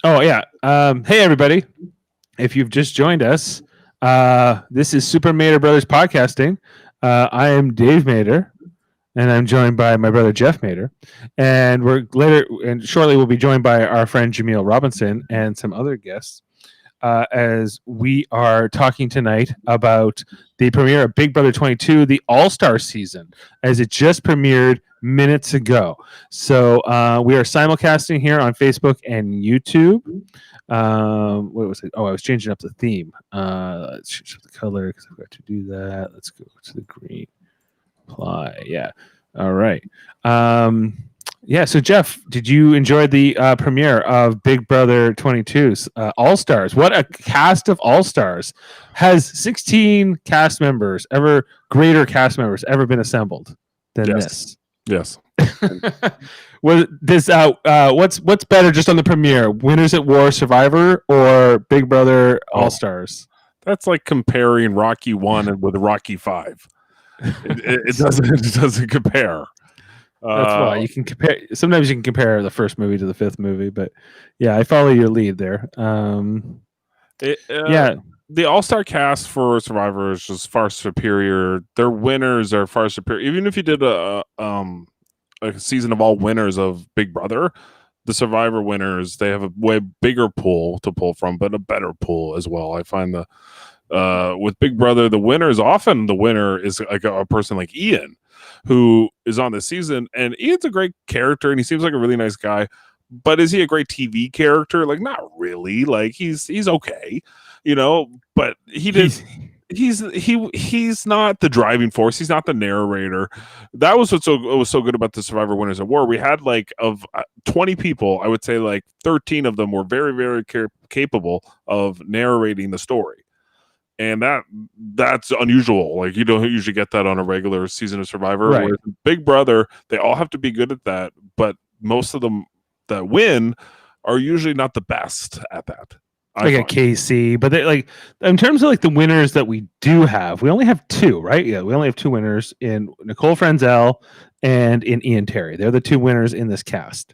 Oh yeah. Hey everybody. If you've just joined us, this is Super Mader Brothers Podcasting. I am Dave Mader, and I'm joined by my brother Jeff Mader. And we're later and shortly we'll be joined by our friend Jaemeel Robinson and some other guests. As we are talking tonight about the premiere of Big Brother 22, the All-Star season, as it just premiered minutes ago. So we are simulcasting here on Facebook and YouTube. What was it? Oh, I was changing up the theme. Let's change up the color because I forgot to do that. Let's go to the green. Apply. Yeah. All right. Yeah. So, Jeff, did you enjoy the premiere of Big Brother 22's All Stars? What a cast of All Stars! Has 16 cast members greater cast members ever been assembled than this? Yes. Was this what's better just on the premiere? Winners at War, Survivor, or Big Brother All Stars? That's like comparing Rocky 1 with Rocky 5. It doesn't compare. That's why you can compare. Sometimes you can compare the first movie to the fifth movie, but yeah, I follow your lead there. Yeah, the All-Star cast for Survivor is just far superior. Their winners are far superior. Even if you did a season of all winners of Big Brother, the Survivor winners, they have a way bigger pool to pull from, but a better pool as well. I find with Big Brother, the winner is like a person like Ian, who is on this season, and Ian's a great character and he seems like a really nice guy, but is he a great TV character? Like, not really. Like, he's okay, but he's not the driving force. He's not the narrator. That was what was so good about the Survivor Winners of War. We had like of 20 people, I would say like 13 of them were very, very capable of narrating the story. And that's unusual. Like, you don't usually get that on a regular season of Survivor. Right. Whereas Big Brother, they all have to be good at that, but most of them that win are usually not the best at that. Like a KC, but they, like, in terms of like the winners that we do have, we only have two, right? Yeah, we only have two winners in Nicole Franzel and in Ian Terry. They're the two winners in this cast.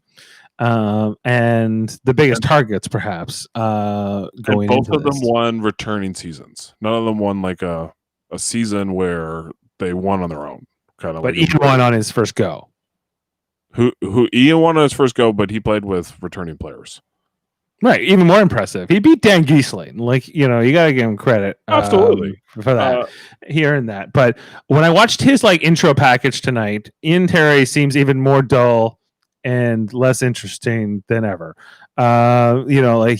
And the biggest targets, perhaps, going and both into of them won returning seasons. None of them won like a season where they won on their own. Kind of. But Ian won on his first go. Who Ian won on his first go, but he played with returning players. Right, even more impressive. He beat Dan Giesling. Like, you got to give him credit. Absolutely. For that. He earned that. But when I watched his like intro package tonight, Ian Terry seems even more dull and less interesting than ever. Like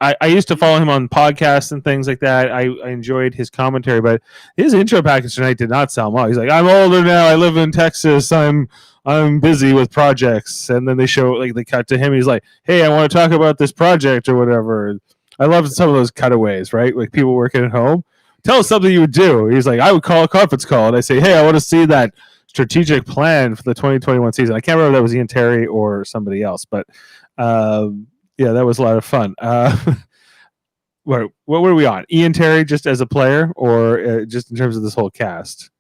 I used to follow him on podcasts and things like that. I enjoyed his commentary, but his intro package tonight did not sound well. He's like, I'm older now. I live in Texas. I'm busy with projects. And then they cut to him. He's like, hey, I want to talk about this project or whatever. I love some of those cutaways, right? Like people working at home. Tell us something you would do. He's like, I would call a conference call and I say, hey, I want to see that strategic plan for the 2021 season. I can't remember if that was Ian Terry or somebody else, but yeah, that was a lot of fun. What were we on? Ian Terry just as a player, or just in terms of this whole cast?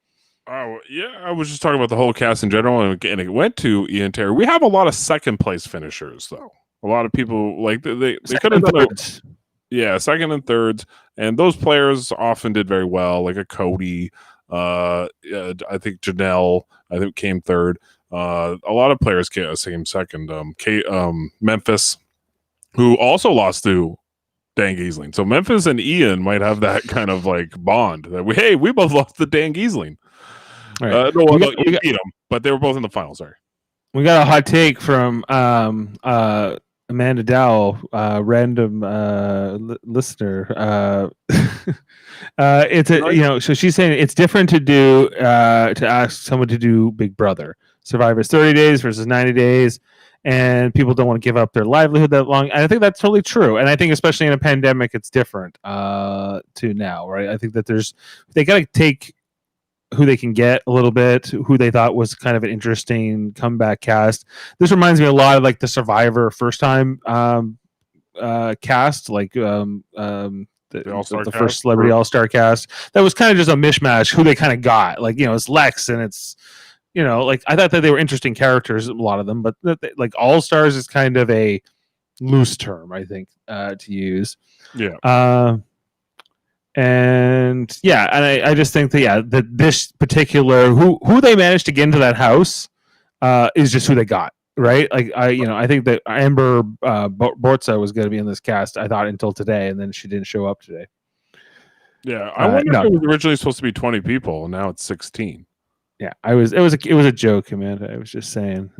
Oh yeah, I was just talking about the whole cast in general, and it went to Ian Terry. We have a lot of second place finishers, though. A lot of people like they could have done it. Yeah, second and thirds, and those players often did very well. Like a Cody, I think Janelle, came third. A lot of players came second. Memphis, who also lost to Dan Giesling. So Memphis and Ian might have that kind of like bond that we both lost to Dan Giesling. Right. You beat them, but they were both in the final. Sorry. We got a hot take from Amanda Dowell, random listener. So she's saying it's different to do to ask someone to do Big Brother. Survivor's 30 days versus 90 days, and people don't want to give up their livelihood that long. And I think that's totally true. And I think especially in a pandemic, it's different to now, right? I think that they got to take who they can get a little bit, who they thought was kind of an interesting comeback cast. This reminds me a lot of like the Survivor first time cast, like the first Celebrity All-Star cast. That was kind of just a mishmash who they kind of got. Like, it's Lex and it's, like I thought that they were interesting characters, a lot of them, but like All-Stars is kind of a loose term, I think, to use. Yeah. And I just think that this particular who they managed to get into that house is just who they got, right? Like I think that Amber Borza was going to be in this cast, I thought, until today, and then she didn't show up today. Yeah, I wonder if it was originally supposed to be 20 people, and now it's 16. Yeah, it was a joke, Amanda. I was just saying.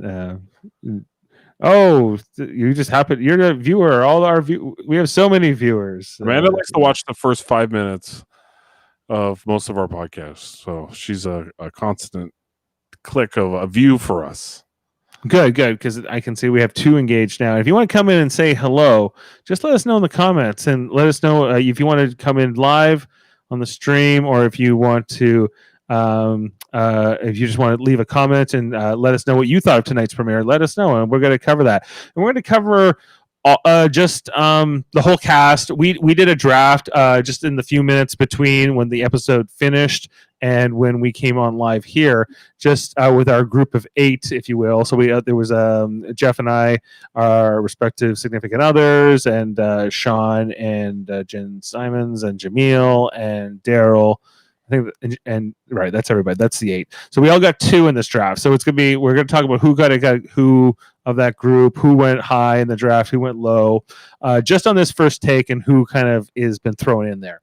Oh, you just happen. You're the viewer. We have so many viewers. Amanda likes to watch the first 5 minutes of most of our podcasts, so she's a constant click of a view for us. Good, because I can see we have 2 engaged now. If you want to come in and say hello, just let us know in the comments, and let us know if you want to come in live on the stream, or if you want to, if you just want to leave a comment and let us know what you thought of tonight's premiere. Let us know, and we're going to cover that. And we're going to cover just the whole cast. We did a draft just in the few minutes between when the episode finished and when we came on live here, just with our group of 8, if you will. So there was Jeff and I, our respective significant others, and Sean and Jen Simons and Jaemeel and Daryl. I think, and right, that's everybody. That's the 8. So we all got 2 in this draft. So we're gonna talk about who got who of that group, who went high in the draft, who went low, just on this first take, and who kind of is been thrown in there.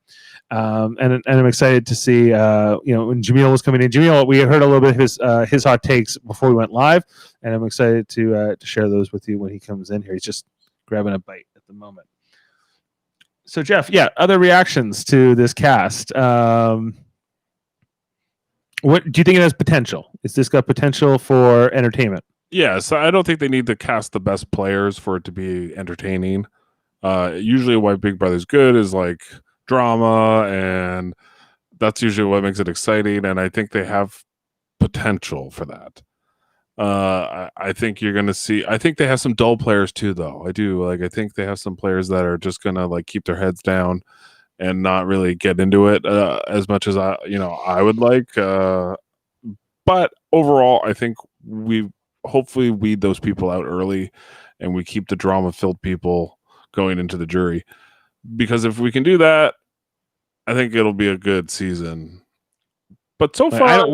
And I'm excited to see, when Jaemeel was coming in. Jaemeel, we heard a little bit of his hot takes before we went live, and I'm excited to share those with you when he comes in here. He's just grabbing a bite at the moment. So Jeff, other reactions to this cast. What do you think it has potential? Is this got potential for entertainment? Yeah, so I don't think they need to cast the best players for it to be entertaining. Usually why Big Brother's good is like drama, and that's usually what makes it exciting, and I think they have potential for that. I think you're going to see, I think they have some dull players too, though. I do. I think they have some players that are just going to keep their heads down and not really get into it as much as I would like. But overall, I think we hopefully weed those people out early, and we keep the drama-filled people going into the jury. Because if we can do that, I think it'll be a good season. But so far,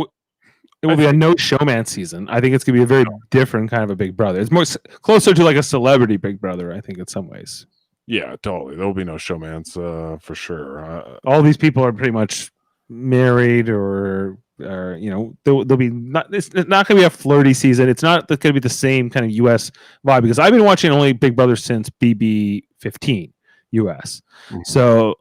it will be a no showman season. I think it's going to be a very different kind of a Big Brother. It's more closer to like a celebrity Big Brother, I think, in some ways. Yeah, totally. There will be no showmans for sure. All these people are pretty much married, or there'll be not. It's not going to be a flirty season. It's not going to be the same kind of U.S. vibe, because I've been watching only Big Brother since BB 15 U.S. Mm-hmm. So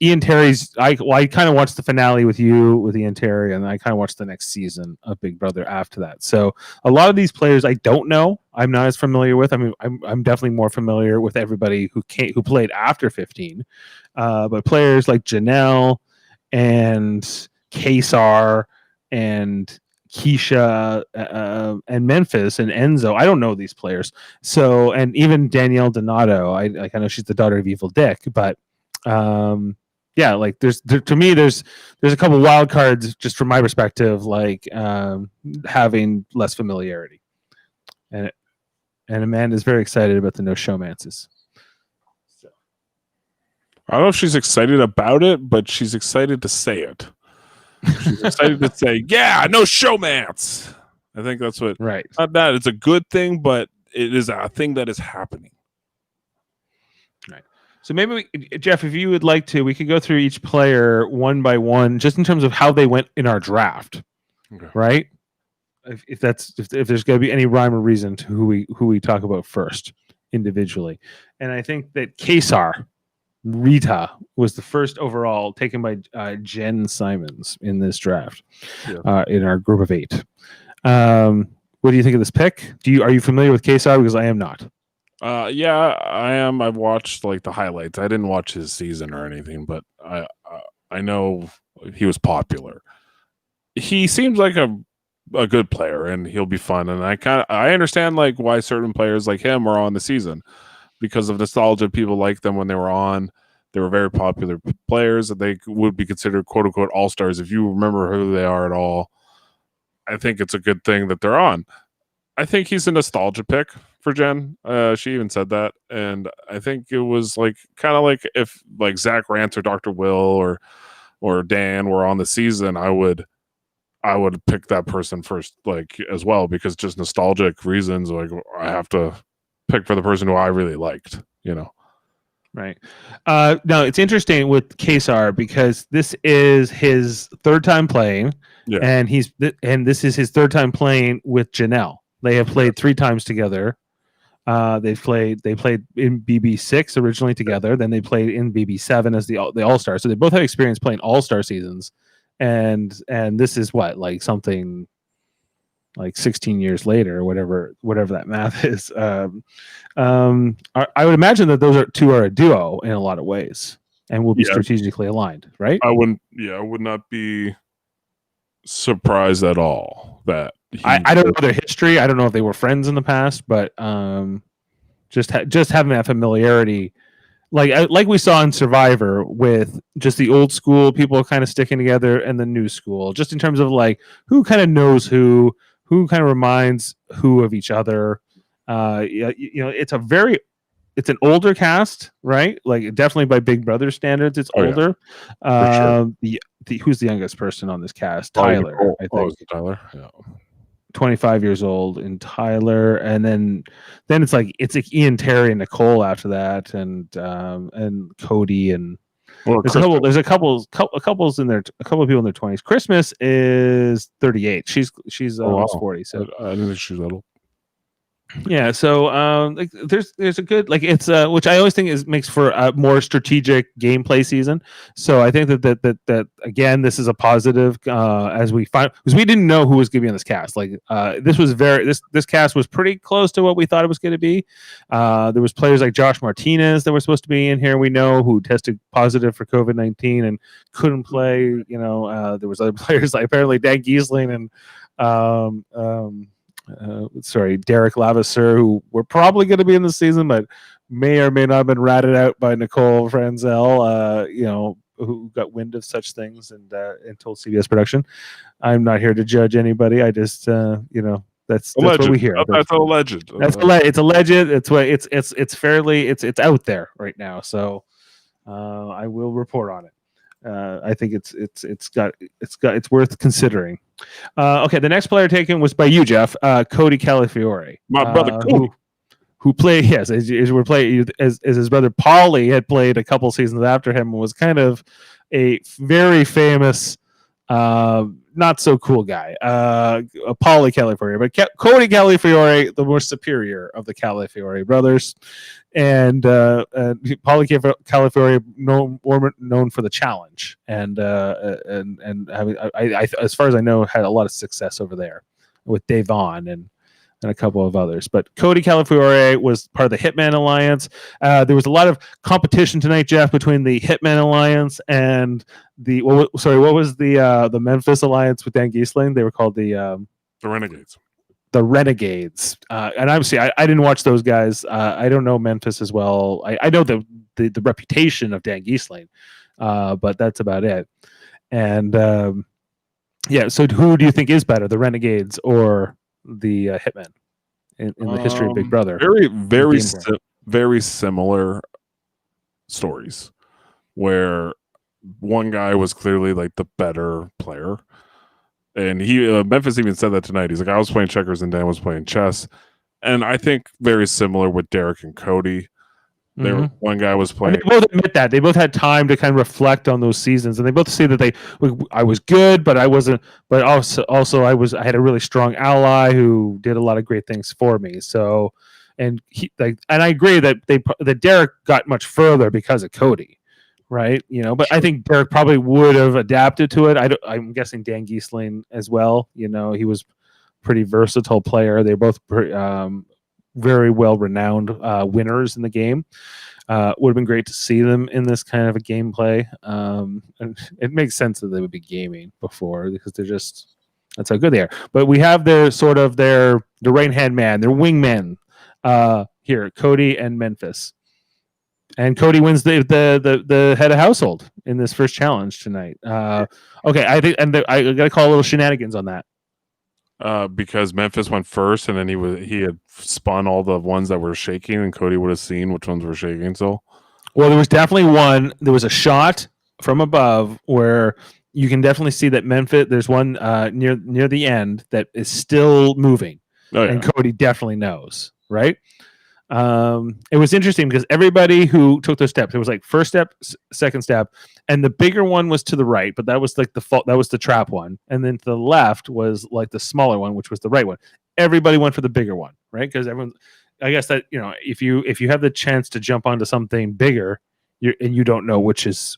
Ian Terry's. I kind of watched the finale with Ian Terry, and I kind of watched the next season of Big Brother after that. So a lot of these players I don't know. I'm not as familiar with. I mean, I'm definitely more familiar with everybody who played after 15, but players like Janelle and Kesar and Keisha and Memphis and Enzo. I don't know these players. So, and even Danielle Donato. I know she's the daughter of Evil Dick, but there's a couple wild cards just from my perspective, having less familiarity. And Amanda's very excited about the no showmances. So. I don't know if she's excited about it, but she's excited to say it. She's excited to say, yeah, no showmance. I think that's what. Right. Not that it's a good thing, but it is a thing that is happening. Right. So maybe Jeff, if you would like to, we could go through each player one by one, just in terms of how they went in our draft. Okay. Right. If there's going to be any rhyme or reason to who we talk about first individually, and I think that Kesar Rita was the first overall, taken by Jen Simons in this draft, in our group of 8. What do you think of this pick? Are you familiar with Kesar? Because I am not. Yeah, I am. I've watched the highlights. I didn't watch his season or anything, but I know he was popular. He seems like a good player, and he'll be fun. And I understand why certain players like him are on the season, because of nostalgia. People like them when they were on. They were very popular players, that they would be considered quote unquote all-stars if you remember who they are at all. I think it's a good thing that they're on. I think he's a nostalgia pick for Jen. She even said that, and I think it was like kind of like if like Zach Rance or Dr. Will or Dan were on the season, I would pick that person first, like as well, because just nostalgic reasons. Like I have to pick for the person who I really liked. Right. No, it's interesting with Kesar because this is his third time playing, Yeah. and this is his third time playing with Janelle. They have played 3 times together. They played in BB6 originally together. Then they played in BB7 as the All Star. So they both have experience playing All Star seasons, and this is what, like something like 16 years later, whatever that math is. I would imagine that those two are a duo in a lot of ways and will be strategically aligned, right? I would not be surprised at all that I don't know their history. I don't know if they were friends in the past, but just having that familiarity, like we saw in Survivor with just the old school people kind of sticking together and the new school, just in terms of like who kind of knows who kind of reminds who of each other. It's an older cast, right? Like definitely by Big Brother standards, it's older. Sure. Who's the youngest person on this cast? Tyler, I think. Tyler, yeah. 25 years old in Tyler, and then it's like Ian, Terry, and Nicole after that, and Cody, and there's a couple in there, a couple of people in their 20s. Christmas is 38. She's almost 40. So I didn't think she's little. Yeah, so like there's a good, like, it's which I always think makes for a more strategic gameplay season. So I think that again, this is a positive as we find, because we didn't know who was going to be on this cast. Like this cast was pretty close to what we thought it was going to be. There was players like Josh Martinez that were supposed to be in here, we know, who tested positive for COVID-19 and couldn't play. There was other players like apparently Dan Giesling and Derek Lavaseur, who were probably going to be in the season, but may or may not have been ratted out by Nicole Franzel, who got wind of such things and told CBS production. I'm not here to judge anybody. I just, that's what we hear. That's alleged. It's alleged. It's what it's fairly, it's out there right now. So I will report on it. I think it's worth considering. Okay, the next player taken was by you, Jeff. Cody Calafiore, my brother, who played as his brother Paulie had played a couple seasons after him, and was kind of a very famous, not so cool guy. Paulie Calafiore, but Cody Calafiore, the more superior of the Calafiore brothers. And Paulie Calafiore, known for the challenge, and having, I as far as I know, had a lot of success over there with Davon and a couple of others. But Cody Calafiore was part of the Hitman Alliance. There was a lot of competition tonight, Jeff, between the Hitman Alliance and what was the Memphis Alliance with Dan Giesling? They were called the Renegades. The Renegades, and obviously I didn't watch those guys. I don't know Memphis as well. I know the reputation of Dan Giesling, but that's about it. And so who do you think is better, the Renegades or the Hitmen in the history of Big Brother? Very similar stories, where one guy was clearly like the better player. And Memphis even said that tonight. He's like, I was playing checkers and Dan was playing chess. And I think very similar with Derek and Cody. One guy was playing. And they both admit that. They both had time to kind of reflect on those seasons. And they both say that I was good, but I wasn't. But also I had a really strong ally who did a lot of great things for me. So, and I agree that Derek got much further because of Cody. Right, but sure. I think Derek probably would have adapted to it. I'm guessing Dan Giesling as well. He was a pretty versatile player. They're both very well renowned winners in the game. Would have been great to see them in this kind of a gameplay. And it makes sense that they would be gaming before, because that's how good they are. But we have their right hand man, their wingmen here, Cody and Memphis. And Cody wins the head of household in this first challenge tonight. Okay, I think, and I got to call a little shenanigans on that. because Memphis went first, and then he had spun all the ones that were shaking, and Cody would have seen which ones were shaking. So, well, there was definitely one. There was a shot from above where you can definitely see that Memphis. There's one near the end that is still moving, and Cody definitely knows, right? It was interesting because everybody who took those steps, it was like first step, second step, and the bigger one was to the right, but that was like that was the trap one, and then to the left was like the smaller one, which was the right one. Everybody went for the bigger one, right? Because everyone, I guess that if you have the chance to jump onto something bigger, and you don't know which is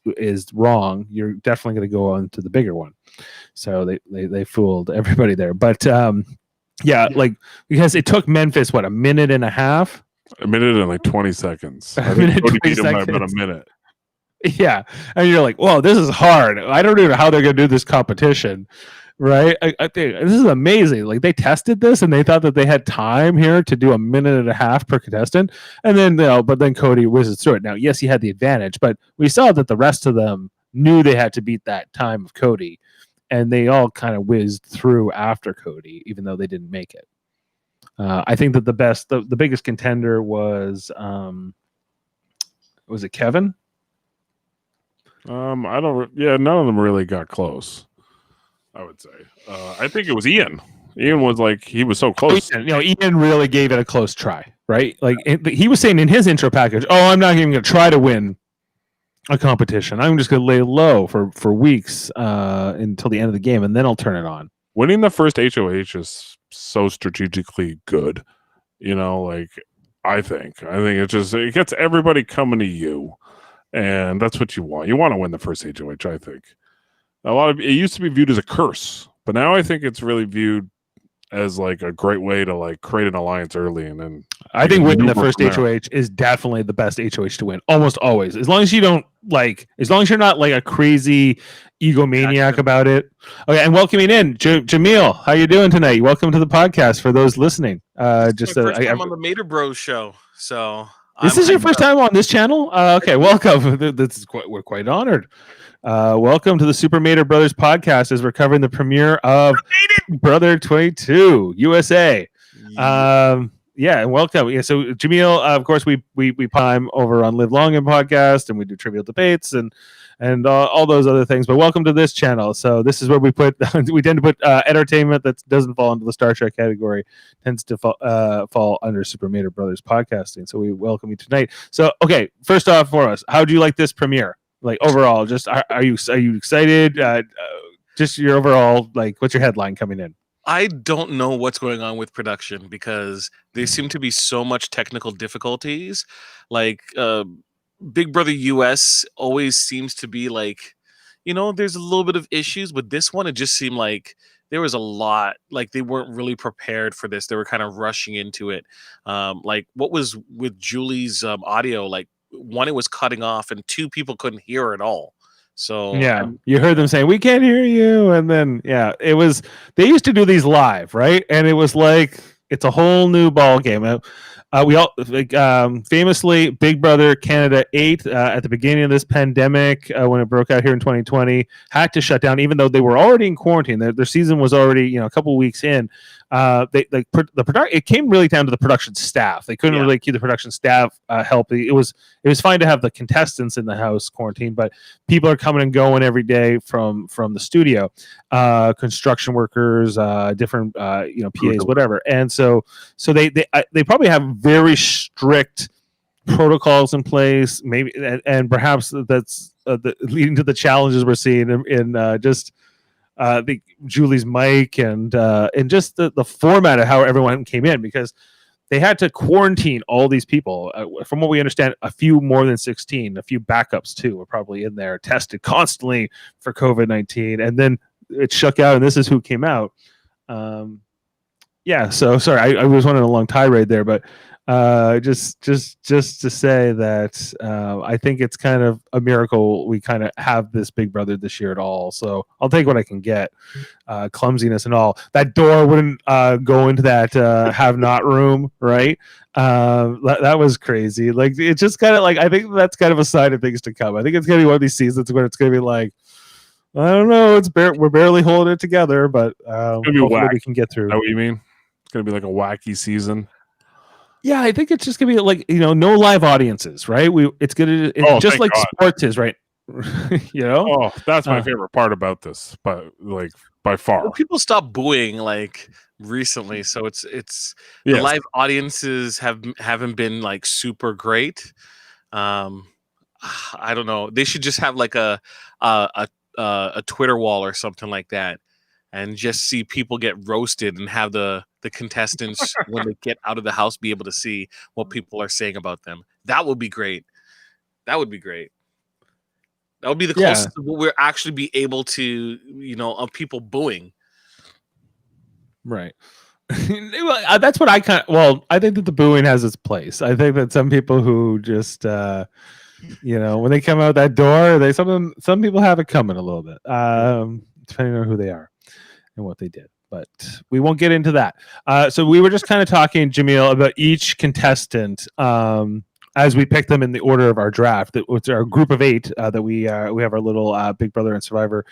wrong, you're definitely going to go on to the bigger one. So they fooled everybody there, but yeah, like because it took Memphis what, a minute and a half. A minute and like 20 seconons. I think Cody beat him by about a minute. Yeah, and you're like, "Whoa, this is hard. I don't even know how they're going to do this competition." Right? I think this is amazing. Like they tested this and they thought that they had time here to do a minute and a half per contestant, and then but then Cody whizzes through it. Now, yes, he had the advantage, but we saw that the rest of them knew they had to beat that time of Cody, and they all kind of whizzed through after Cody, even though they didn't make it. I think that the biggest contender was it Kevin? I don't. Yeah, none of them really got close, I would say. I think it was Ian. Ian was like, he was so close. Ian really gave it a close try, right? Like he was saying in his intro package, "Oh, I'm not even going to try to win a competition. I'm just going to lay low for weeks until the end of the game, and then I'll turn it on." Winning the first HOH is so strategically good, like I think it gets everybody coming to you, and that's what you want. You want to win the first HOH. I think it used to be viewed as a curse, but now I think it's really viewed as like a great way to like create an alliance early, and then I think winning the first HOH is definitely the best HOH to win, almost always. As long as you're not like a crazy egomaniac about it. Okay, and welcoming in Jaemeel. How you doing tonight? Welcome to the podcast for those listening. Just my first time on the Mater Bros show, so this is your first time on this channel. Okay, welcome. We're quite honored. Welcome to the Super Mater Brothers podcast as we're covering the premiere of Brother 22 USA. Yeah, and welcome. Yeah, so Jaemeel, of course, we time over on Live Long and podcast, and we do trivial debates and all those other things. But welcome to this channel. So this is where we tend to put entertainment that doesn't fall into the Star Trek category, tends to fall under Super Mater Brothers podcasting. So we welcome you tonight. So okay, first off for us, how do you like this premiere? Like overall, just are you excited? Just your overall, like, what's your headline coming in? I don't know what's going on with production because there seem to be so much technical difficulties. Like Big Brother US always seems to be like, there's a little bit of issues, but this one, it just seemed like there was a lot, like they weren't really prepared for this. They were kind of rushing into it. Like what was with Julie's audio, like one, it was cutting off, and two, people couldn't hear her at all. So yeah, you heard them saying, "We can't hear you," and then it was. They used to do these live, right? And it was like it's a whole new ball game. We all famously Big Brother Canada 8 at the beginning of this pandemic when it broke out here in 2020 had to shut down, even though they were already in quarantine. Their season was already a couple of weeks in. It came really down to the production staff. They couldn't really keep the production staff healthy. It was fine to have the contestants in the house quarantine, but people are coming and going every day from the studio, construction workers, different PAs, whatever. And so they probably have very strict protocols in place, maybe, and perhaps that's leading to the challenges we're seeing in just. The Julie's mic and just the format of how everyone came in, because they had to quarantine all these people. From what we understand, a few more than 16, a few backups too were probably in there, tested constantly for COVID-19, and then it shook out, and this is who came out. So sorry, I was on a long tirade there, but just to say that I think it's kind of a miracle we kind of have this Big Brother this year at all. So I'll take what I can get, clumsiness and all. That door wouldn't go into that have not room, right? That was crazy. Like it's just kind of like, I think that's kind of a sign of things to come. I think it's gonna be one of these seasons where it's gonna be like, I don't know. We're barely holding it together, but gonna be hopefully whack. we can get through. Is that what you mean? It's gonna be like a wacky season. Yeah, I think it's just gonna be like no live audiences, right? It's gonna just thank like God. sports is, right? Oh, that's my favorite part about this, but like by far. Well, people stopped booing like recently, so it's the Yes. live audiences haven't been like super great. I don't know. They should just have like a Twitter wall or something like that, and just see people get roasted, and have the contestants when they get out of the house be able to see what people are saying about them. That would be great. That would be great. That would be the Yeah. closest to what we're actually be able to, of people booing. Right. That's what I I think that the booing has its place. I think that some people who just when they come out that door, some people have it coming a little bit, depending on who they are and what they did. But we won't get into that. So we were just kind of talking, Jaemeel, about each contestant as we pick them in the order of our draft. It's our group of 8 that we have our little Big Brother and Survivor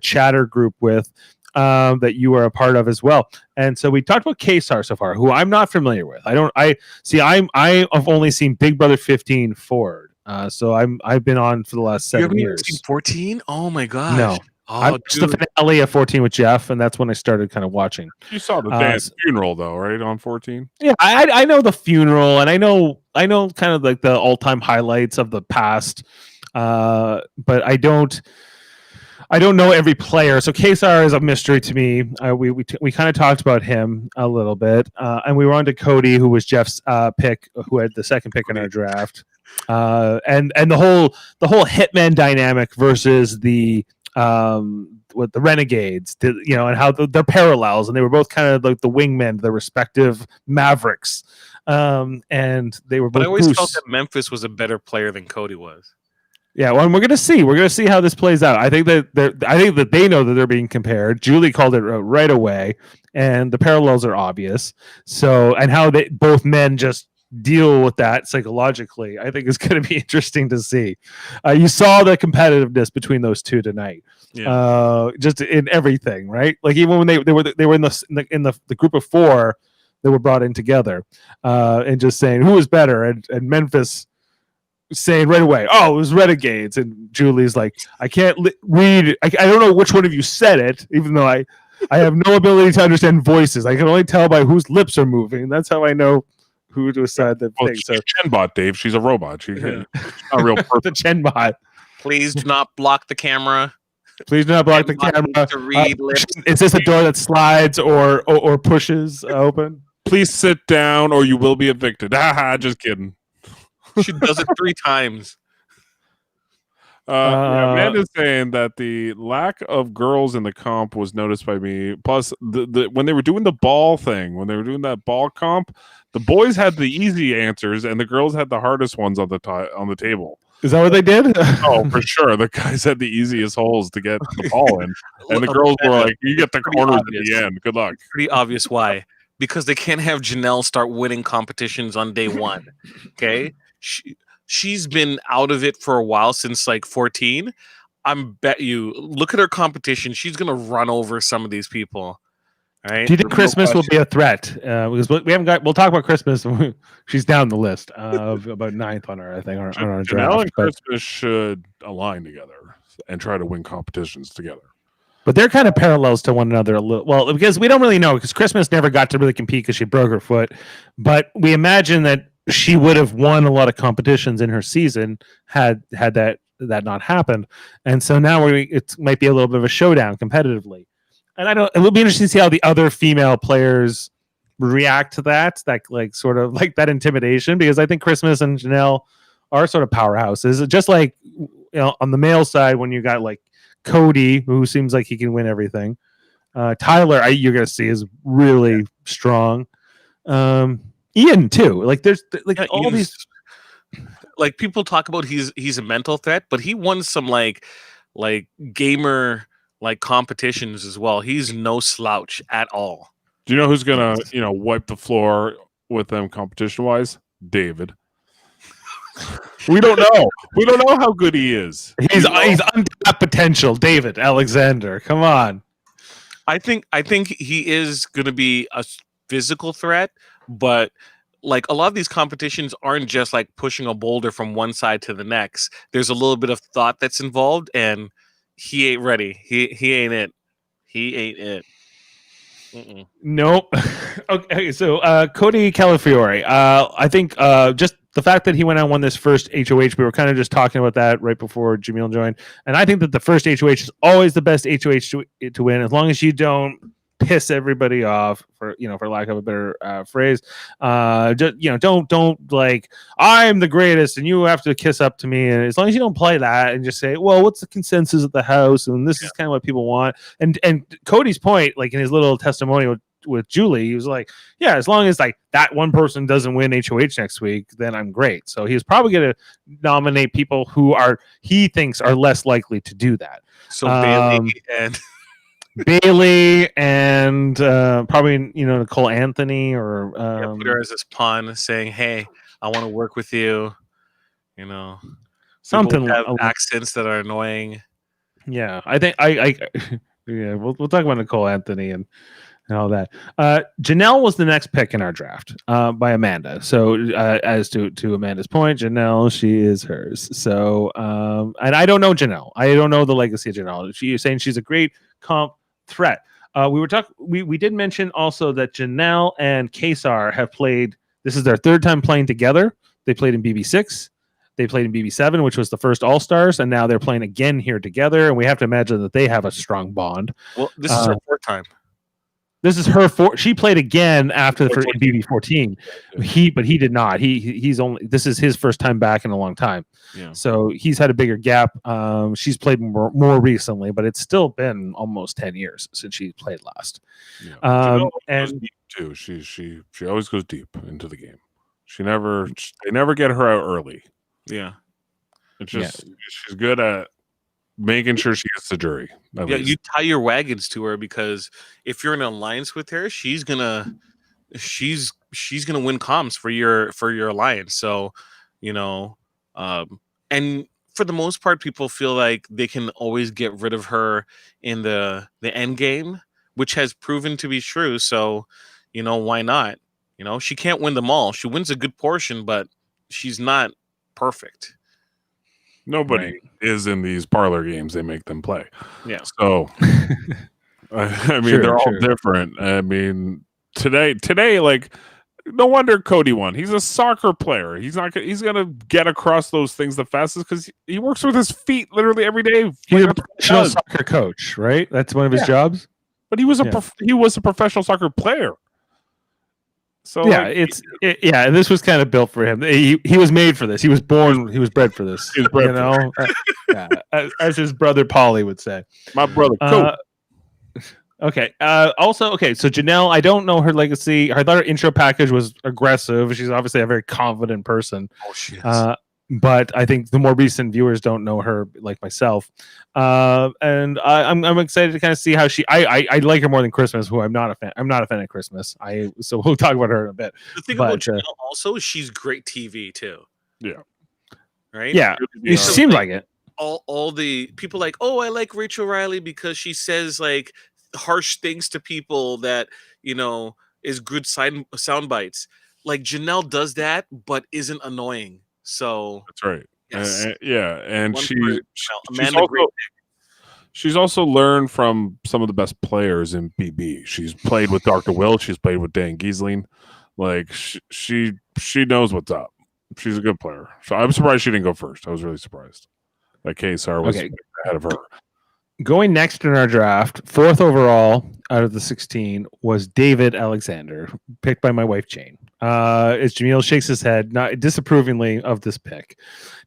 chatter group with. That you are a part of as well, and so we talked about Kesar so far, who I'm not familiar with. I've only seen Big Brother 15 forward, so I've been on for the last 7 years. Seen 14? Oh my gosh! No, I watched the finale of 14 with Jeff, and that's when I started kind of watching. You saw the day of the funeral, though, right? On 14. Yeah, I know the funeral, and I know kind of like the all-time highlights of the past, but I don't know every player. So Kesar is a mystery to me. We kind of talked about him a little bit, and we were on to Cody, who was Jeff's pick, who had the second pick in our draft, and the whole hitman dynamic versus the with the Renegades, and how they're parallels, and they were both kind of like the wingmen, the respective Mavericks, and they were both. But I always felt that Memphis was a better player than Cody was. Yeah, well, and we're gonna see how this plays out. I think that they know that they're being compared. Julie called it right away, and the parallels are obvious. So, and how both men just deal with that psychologically, I think is going to be interesting to see. You saw the competitiveness between those two tonight, just in everything, right? Like even when they were in the group of 4 that were brought in together, and just saying who was better, and Memphis saying right away, "Oh, it was Renegades," and Julie's like, "I can't read. I don't know which one of you said it, even though I have no ability to understand voices. I can only tell by whose lips are moving. That's how I know who to decide the thing." So Chenbot, Dave. She's a robot. She's not a real person. The Chenbot. Please do not block the camera. Please do not block the camera. To read lips. Is this a door that slides or pushes open? Please sit down, or you will be evicted. Just kidding. She does it 3 times. Amanda's saying that the lack of girls in the comp was noticed by me. Plus, when they were doing the ball thing, when they were doing that ball comp, the boys had the easy answers and the girls had the hardest ones on the table. Is that what they did? Oh, for sure. The guys had the easiest holes to get the ball in, and the girls were like, "You get the corners at the end. Good luck." Pretty obvious why. Because they can't have Janelle start winning competitions on day 1. Okay. She's been out of it for a while, since like 14. Bet you look at her competition, she's gonna run over some of these people. All right. Do you think Christmas will be a threat? Because we haven't got. We'll talk about Christmas. She's down the list of about 9th on our, I think, on our draft. Janelle and Christmas should align together and try to win competitions together. But they're kind of parallels to one another a little. Well, because we don't really know, because Christmas never got to really compete because she broke her foot. But we imagine that she would have won a lot of competitions in her season had that not happened. And so now it might be a little bit of a showdown competitively. And it will be interesting to see how the other female players react to that like sort of like that intimidation, because I think Christmas and Janelle are sort of powerhouses. Just like on the male side, when you got like Cody, who seems like he can win everything. Tyler, you're going to see, is really strong. Ian too. Like there's like all Ian's, these. Like people talk about he's a mental threat, but he won some like gamer like competitions as well. He's no slouch at all. Do you know who's gonna wipe the floor with them competition wise? David. We don't know. We don't know how good he is. He's untapped potential. David Alexander. Come on. I think he is going to be a physical threat, but like a lot of these competitions aren't just like pushing a boulder from one side to the next. There's a little bit of thought that's involved, and he ain't ready. He ain't it. He ain't it. Mm-mm. Nope. Okay, so Cody Calafiore. I think just the fact that he went out and won this first HOH, we were kind of just talking about that right before Jaemeel joined, and I think that the first HOH is always the best HOH to win, as long as you don't piss everybody off, for lack of a better phrase. Don't like, I'm the greatest and you have to kiss up to me, and as long as you don't play that and just say, well, what's the consensus at the house, and this is kind of what people want. And Cody's point, like in his little testimonial with Julie, he was like, yeah, as long as like that one person doesn't win HOH next week, then I'm great. So he was probably going to nominate people who he thinks are less likely to do that. So Bailey and probably Nicole Anthony, or put her as this pawn, saying, "Hey, I want to work with you." Something have accents that are annoying. Yeah, I think we'll talk about Nicole Anthony and all that. Janelle was the next pick in our draft by Amanda. So as to Amanda's point, Janelle, she is hers. So and I don't know Janelle. I don't know the legacy of Janelle. She's saying she's a great comp threat. We did mention also that Janelle and Kesar have played. This is their third time playing together. They played in BB6. They played in BB7, which was the first All-Stars, and now they're playing again here together, and we have to imagine that they have a strong bond. Well, this is her fourth time. This is her she played again after the first BB14. But he did not. This is his first time back in a long time. Yeah. So he's had a bigger gap. She's played more recently, but it's still been almost 10 years since she played last. Yeah. And deep too. She always goes deep into the game. They never get her out early. Yeah. It's just she's good at making sure she gets the jury. You tie your wagons to her, because if you're in an alliance with her, she's gonna win comms for your alliance. So, and for the most part, people feel like they can always get rid of her in the end game, which has proven to be true. So, why not? She can't win them all. She wins a good portion, but she's not perfect. Nobody is in these parlor games. They make them play. Yeah. So, I mean, they're all different. I mean, today, like, no wonder Cody won. He's a soccer player. He's gonna get across those things the fastest because he works with his feet literally every day. He's a professional soccer coach, right? That's one of his jobs. But he was a professional soccer player. So yeah, this was kind of built for him. He was made for this. He was bred for this. He was bred as his brother Paulie would say. My brother. Okay. So Janelle, I don't know her legacy. I thought her intro package was aggressive. She's obviously a very confident person. Oh, she is. But I think the more recent viewers don't know her like myself. And I'm excited to kind of see how I like her more than Christmas, who I'm not a fan. I'm not a fan of Christmas. So we'll talk about her in a bit. The thing about Janelle also is she's great TV too. Yeah. Right? Yeah. It seems like it. All the people like, oh, I like Rachel Riley because she says like harsh things to people that, is good sound bites. Like Janelle does that, but isn't annoying. So that's right. Yes. And she's also learned from some of the best players in BB. She's played with Dr. Will. She's played with Dan Giesling. Like she knows what's up. She's a good player. So I'm surprised she didn't go first. I was really surprised that KSR was ahead of her. Going next in our draft, 4th overall out of the 16 was David Alexander, picked by my wife Jane. As Jaemeel shakes his head, not disapprovingly of this pick.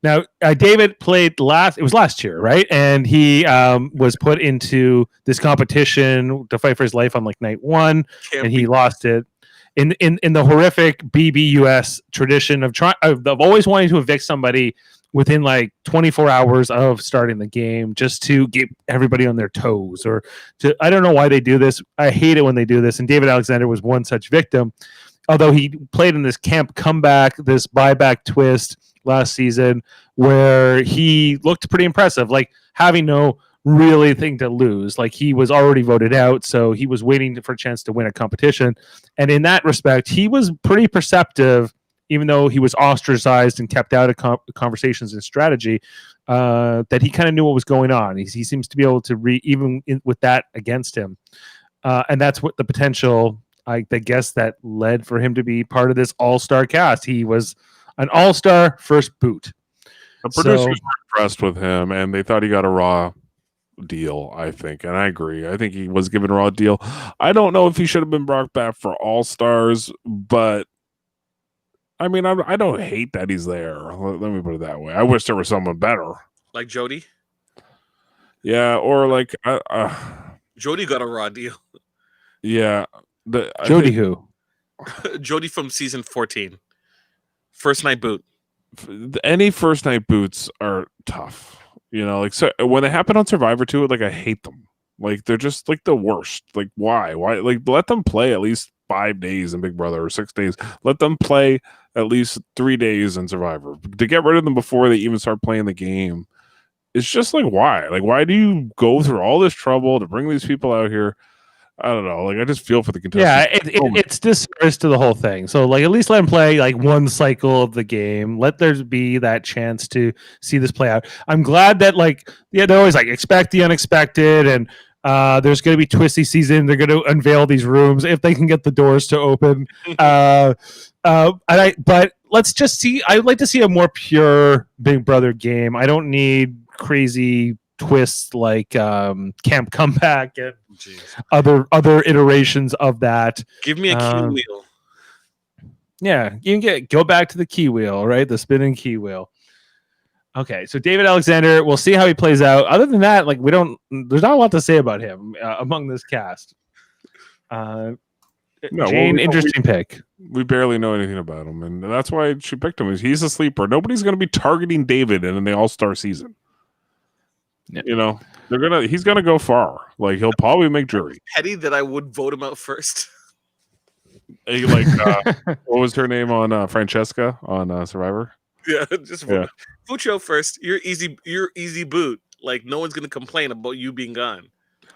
Now, David played last year, right? And he was put into this competition to fight for his life on like night 1, and he lost it. In the horrific BBUS tradition of always wanting to evict somebody within like 24 hours of starting the game, just to get everybody on their toes, I don't know why they do this. I hate it when they do this. And David Alexander was one such victim. Although he played in this camp comeback, this buyback twist, last season where he looked pretty impressive, like having no really thing to lose. Like he was already voted out, so he was waiting for a chance to win a competition. And in that respect, he was pretty perceptive, even though he was ostracized and kept out of conversations and strategy, that he kind of knew what was going on. He seems to be able to with that against him. And that's what the potential, I guess, that led for him to be part of this all-star cast. He was an all-star first boot. The producers were impressed with him, and they thought he got a raw deal, I think. And I agree. I think he was given a raw deal. I don't know if he should have been brought back for all-stars, but I mean, I don't hate that he's there. Let me put it that way. I wish there was someone better. Like Jody? Yeah, or like... Jody got a raw deal. Yeah. Jody who? Jody from season 14. First night boot. Any first night boots are tough. You know, like, so when they happen on Survivor too, like, I hate them. Like, they're just like the worst. Like, why? Like, let them play at least 5 days in Big Brother or 6 days. Let them play at least 3 days in Survivor. To get rid of them before they even start playing the game, it's just like, why? Like, why do you go through all this trouble to bring these people out here? I don't know. Like, I just feel for the contestants. Yeah, it's disservice to the whole thing. So, like, at least let them play like one cycle of the game. Let there be that chance to see this play out. I'm glad that, like, yeah, they're always like expect the unexpected, and there's going to be twisty season. They're going to unveil these rooms if they can get the doors to open. But let's just see. I'd like to see a more pure Big Brother game. I don't need crazy twists like Camp Comeback and other iterations of that. Give me a key wheel. Yeah, you can go back to the key wheel, right? The spinning key wheel. Okay, so David Alexander, we'll see how he plays out. Other than that, like, there's not a lot to say about him among this cast. Jane, interesting pick. We barely know anything about him, and that's why she picked him. He's a sleeper. Nobody's going to be targeting David in the All-Star season. Yeah. You know, he's gonna go far. Like, he'll probably make jury. Petty that I would vote him out first. Hey, like, what was her name on Francesca on Survivor? Yeah, just vote you out first. You're easy boot. Like, no one's gonna complain about you being gone.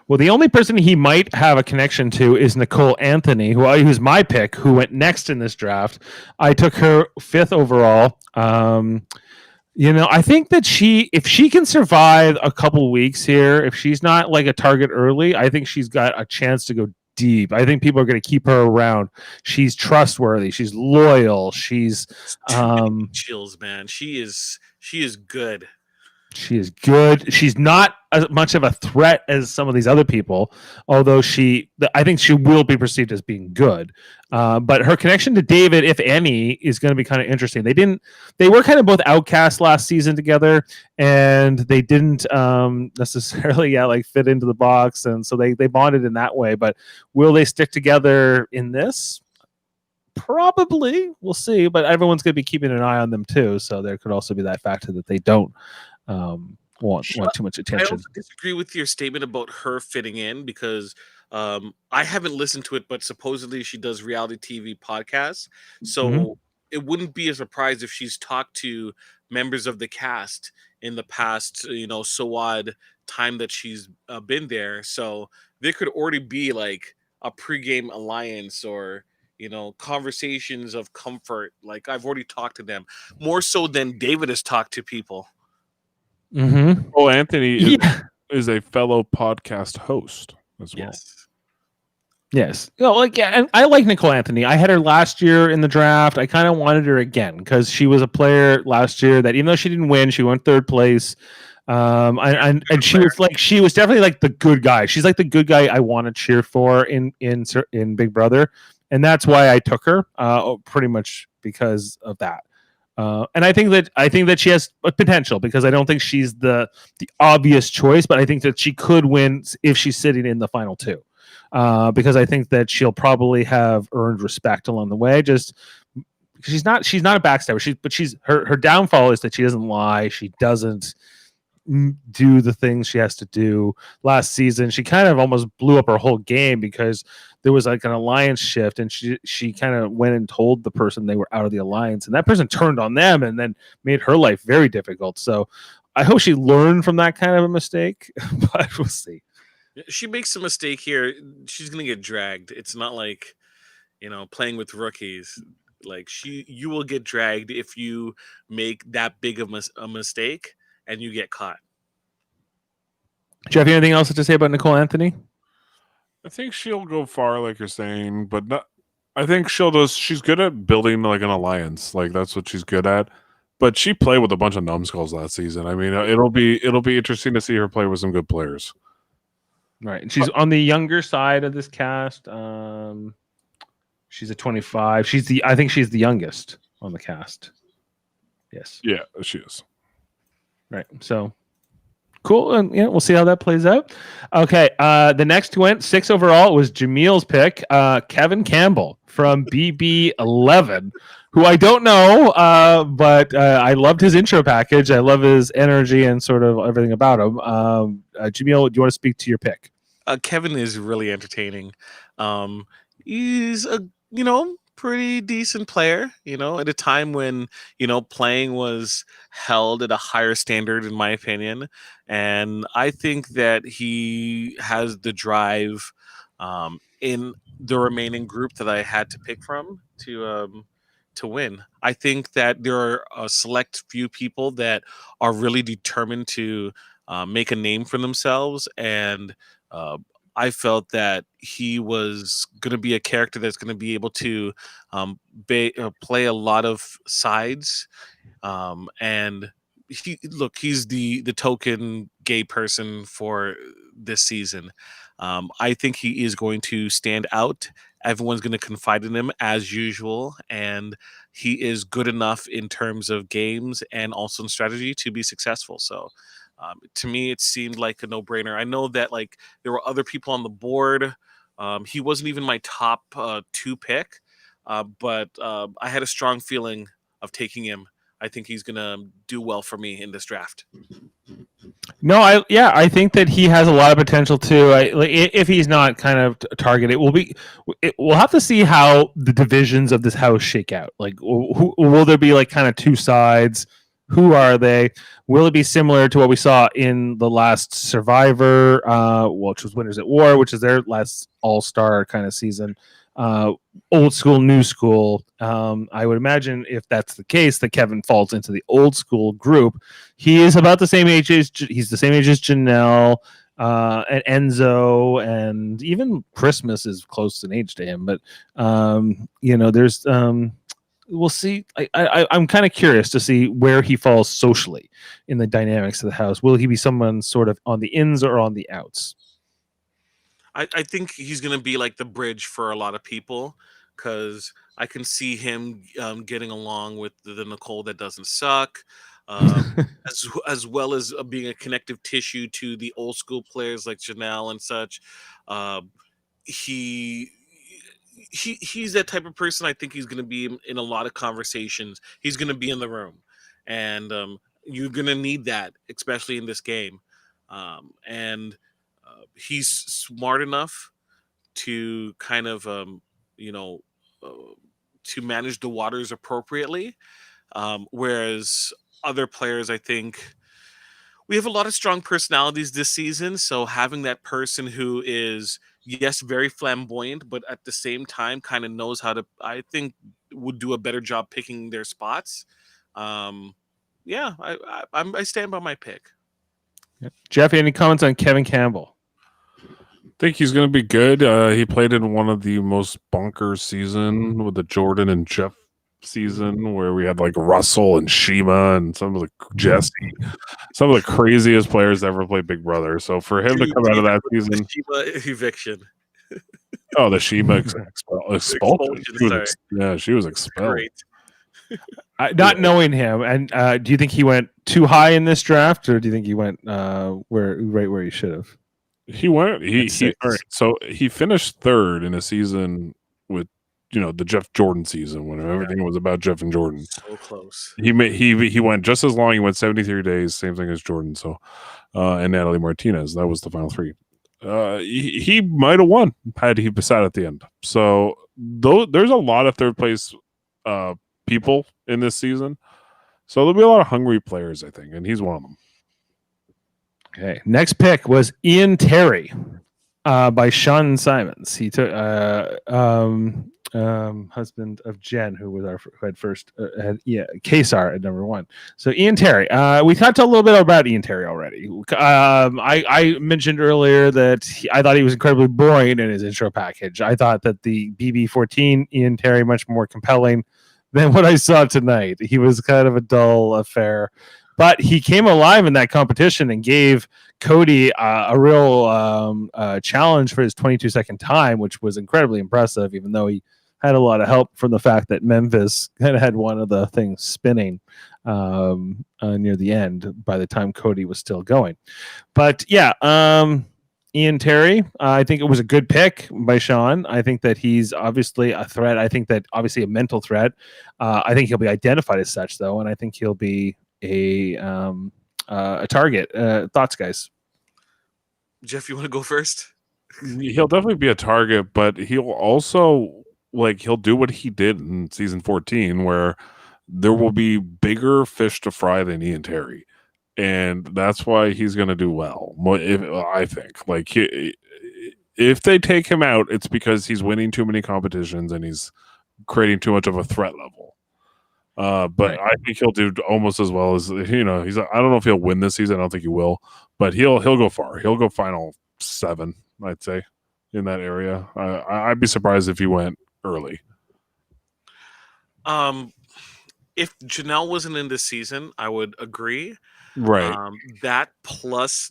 Well, the only person he might have a connection to is Nicole Anthony, who's my pick, who went next in this draft. I took her 5th overall. You know, I think that if she can survive a couple weeks here, if she's not like a target early, I think she's got a chance to go deep. I think people are going to keep her around. She's trustworthy. She's loyal. She's chills, man. She is good. She is good. She's not as much of a threat as some of these other people, although I think she will be perceived as being good. But her connection to David, if any, is going to be kind of interesting. They were kind of both outcasts last season together, and they didn't necessarily fit into the box, and so they bonded in that way. But will they stick together in this? Probably. We'll see. But everyone's going to be keeping an eye on them too, so there could also be that factor that they don't want too much attention. I also disagree with your statement about her fitting in, because I haven't listened to it, but supposedly she does reality TV podcasts. So it wouldn't be a surprise if she's talked to members of the cast in the past, so odd time that she's been there. So there could already be like a pregame alliance or, conversations of comfort. Like, I've already talked to them more so than David has talked to people. Oh, Anthony is a fellow podcast host as well. Yes. And I like Nicole Anthony. I had her last year in the draft. I kind of wanted her again because she was a player last year that, even though she didn't win, she went 3rd place. And she was definitely like the good guy. She's like the good guy I want to cheer for in Big Brother, and that's why I took her. Pretty much because of that. And I think that she has potential, because I don't think she's the obvious choice, but I think that she could win if she's sitting in the final 2. Because I think that she'll probably have earned respect along the way. Just she's not a backstabber. Her downfall is that she doesn't lie. She doesn't do the things she has to do. Last season, she kind of almost blew up her whole game because there was like an alliance shift, and she kind of went and told the person they were out of the alliance, and that person turned on them and then made her life very difficult. So I hope she learned from that kind of a mistake, but we'll see. She makes a mistake here, she's gonna get dragged. It's not like, playing with rookies. Like you will get dragged if you make that big of a mistake and you get caught. Jeff, you have anything else to say about Nicole Anthony? I think she'll go far, like you're saying, but not. I think she's good at building like an alliance. Like that's what she's good at. But she played with a bunch of numbskulls last season. I mean, it'll be interesting to see her play with some good players. Right, and she's on the younger side of this cast. She's a 25. I think she's the youngest on the cast. Yes. Yeah, she is. Right. So cool. And yeah, we'll see how that plays out. Okay. The next went 6 overall. It was Jameel's pick, Kevin Campbell from BB11, who I don't know, but I loved his intro package. I love his energy and sort of everything about him. Jaemeel, do you want to speak to your pick? Kevin is really entertaining. He's a pretty decent player. At a time when playing was held at a higher standard, in my opinion, and I think that he has the drive in the remaining group that I had to pick from to win. I think that there are a select few people that are really determined to make a name for themselves, and I felt that he was going to be a character that's going to be able to play a lot of sides, and he's the token gay person for this season. I think he is going to stand out. Everyone's going to confide in him as usual, and he is good enough in terms of games and also in strategy to be successful. So to me, it seemed like a no-brainer. I know that like there were other people on the board. He wasn't even my top 2 pick, but I had a strong feeling of taking him. I think he's gonna do well for me in this draft. No, I think that he has a lot of potential too. If he's not kind of targeted, we'll have to see how the divisions of this house shake out. Like, will there be like kind of 2 sides? Who are they? Will it be similar to what we saw in the last Survivor, which was Winners at War, which is their last all-star kind of season? Old school, new school. I would imagine if that's the case, that Kevin falls into the old school group. He is about the same age as Janelle and Enzo, and even Christmas is close in age to him. But there's we'll see. I'm kind of curious to see where he falls socially in the dynamics of the house. Will he be someone sort of on the ins or on the outs? I think he's going to be like the bridge for a lot of people, because I can see him getting along with the Nicole that doesn't suck, as well as being a connective tissue to the old school players like Janelle and such. He's that type of person. I think he's going to be in a lot of conversations. He's going to be in the room, and you're going to need that, especially in this game. And he's smart enough to kind of to manage the waters appropriately, whereas other players, I think we have a lot of strong personalities this season, so having that person who is, yes, very flamboyant, but at the same time kind of knows how to, I think, would do a better job picking their spots. I stand by my pick. Jeff, any comments on Kevin Campbell? I think he's going to be good. He played in one of the most bonkers season with the Jordan and Jeff season, where we had like Russell and Shima and some of the craziest players that ever played Big Brother. So for him to come out of that season, the Shima eviction. Oh, the Shima expulsion. She was expelled. Great. Not knowing him, and do you think he went too high in this draft, or do you think he went right where he should have? He went. All right. So he finished third in a season with the Jeff Jordan season when everything was about Jeff and Jordan. So close. He went just as long. He went 73 days, same thing as Jordan. So, and Natalie Martinez, that was the final three. He might have won had he sat at the end. So there's a lot of third place people in this season. So there'll be a lot of hungry players, I think, and he's one of them. Okay. Next pick was Ian Terry by Sean Simons. He took husband of Jen, who had first had Kesar at number 1. So Ian Terry. We talked a little bit about Ian Terry already. I mentioned earlier that I thought he was incredibly boring in his intro package. I thought that the BB14 Ian Terry much more compelling than what I saw tonight. He was kind of a dull affair. But he came alive in that competition and gave Cody a real challenge for his 22-second time, which was incredibly impressive, even though he had a lot of help from the fact that Memphis had one of the things spinning near the end by the time Cody was still going. But yeah, Ian Terry, I think it was a good pick by Sean. I think that he's obviously a threat. I think that obviously a mental threat. I think he'll be identified as such, though, and I think he'll be a target. Thoughts, guys? Jeff, you want to go first? He'll definitely be a target, but he'll also he'll do what he did in season 14, where there will be bigger fish to fry than Ian Terry, and that's why he's going to do well. I think if they take him out, it's because he's winning too many competitions and he's creating too much of a threat level. But right. I think he'll do almost as well as I don't know if he'll win this season. I don't think he will, but he'll go far. He'll go final 7, I'd say, in that area. I'd be surprised if he went early. If Janelle wasn't in this season, I would agree. Right. That plus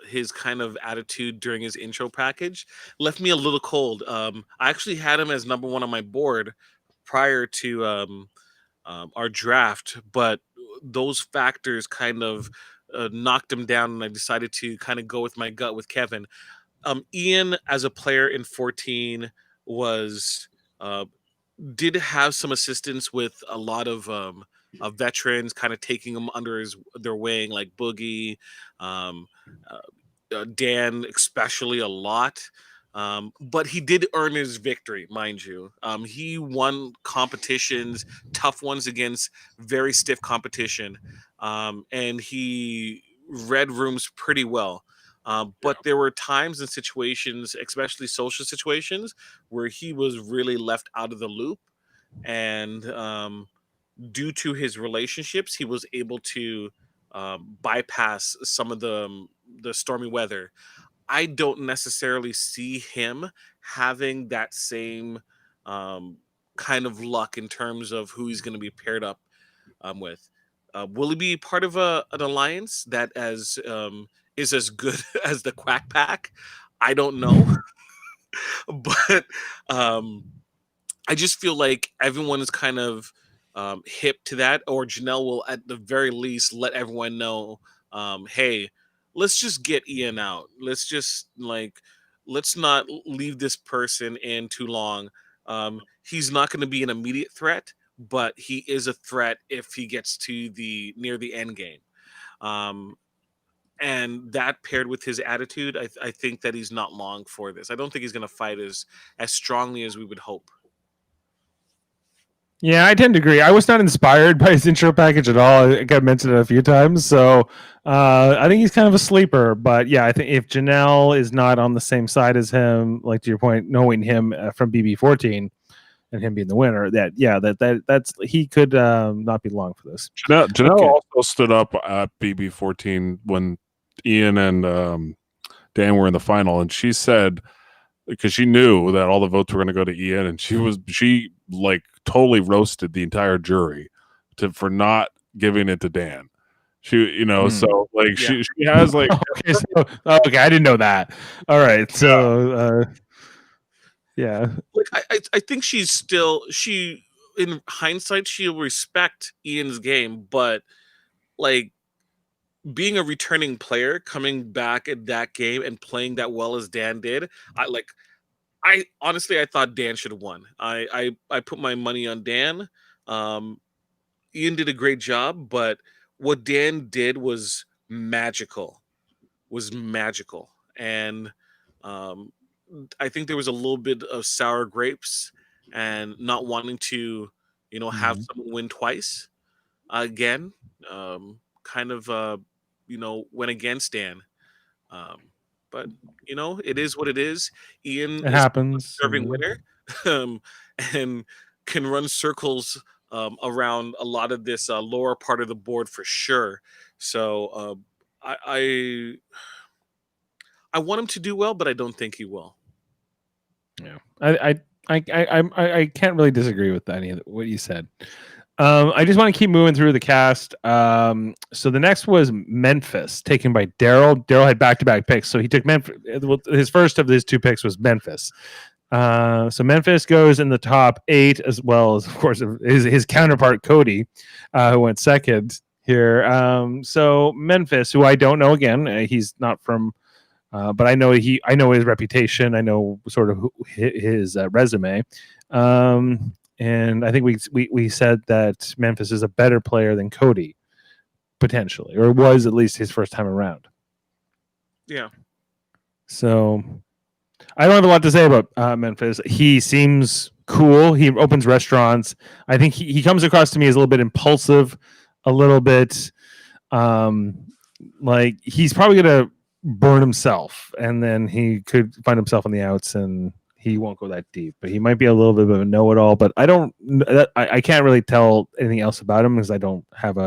his kind of attitude during his intro package left me a little cold. I actually had him as number 1 on my board prior to our draft, but those factors kind of knocked him down, and I decided to kind of go with my gut with Kevin. Ian, as a player in 14, was did have some assistance with a lot of veterans, kind of taking them under their wing, like Boogie, Dan, especially a lot. But he did earn his victory, mind you. He won competitions, tough ones against very stiff competition, and he read rooms pretty well. But there were times and situations, especially social situations, where he was really left out of the loop. And due to his relationships, he was able to bypass some of the stormy weather. I don't necessarily see him having that same kind of luck in terms of who he's going to be paired up with. Will he be part of an alliance that is as good as the Quack Pack? I don't know. But I just feel like everyone is kind of hip to that, or Janelle will at the very least let everyone know, hey, let's just get Ian out. Let's not leave this person in too long. He's not going to be an immediate threat, but he is a threat if he gets to near the end game. And that paired with his attitude, I think that he's not long for this. I don't think he's going to fight as strongly as we would hope. Yeah, I tend to agree. I was not inspired by his intro package at all. I think I mentioned it a few times. So I think he's kind of a sleeper. But yeah, I think if Janelle is not on the same side as him, like to your point, knowing him from BB14 and him being the winner, that's he could not be long for this. Janelle also stood up at BB14 when Ian and Dan were in the final, and she said, because she knew that all the votes were going to go to Ian, and she totally roasted the entire jury for not giving it to Dan. She, so she has okay, I didn't know that. All right, so yeah, I think in hindsight she'll respect Ian's game, but being a returning player, coming back at that game and playing that well as Dan did, I honestly I thought Dan should have won. I put my money on Dan. Um, Ian did a great job, but what Dan did was magical. Was magical, and um, I think there was a little bit of sour grapes and not wanting to, have Mhm. someone win twice again. Kind of, went against Dan. Um, but it is what it is. Ian It is happens. a deserving winner, um, and can run circles around a lot of this lower part of the board for sure. So I, I I want him to do well, but I don't think he will. Yeah, I can't really disagree with any of what you said. I just want to keep moving through the cast. So the next was Memphis, taken by Daryl. Daryl had back-to-back picks, so he took Memphis. His first of his two picks was Memphis. So Memphis goes in the top 8, as well as, of course, his counterpart Cody, who went second here. So Memphis, who I don't know again, he's not from. But I know his reputation. I know sort of his resume, and I think we said that Memphis is a better player than Cody, potentially, or was at least his first time around. Yeah. So I don't have a lot to say about Memphis. He seems cool. He opens restaurants. I think he comes across to me as a little bit impulsive, a little bit like he's probably gonna burn himself, and then he could find himself on the outs, and he won't go that deep. But he might be a little bit of a know-it-all. But I can't really tell anything else about him because I don't have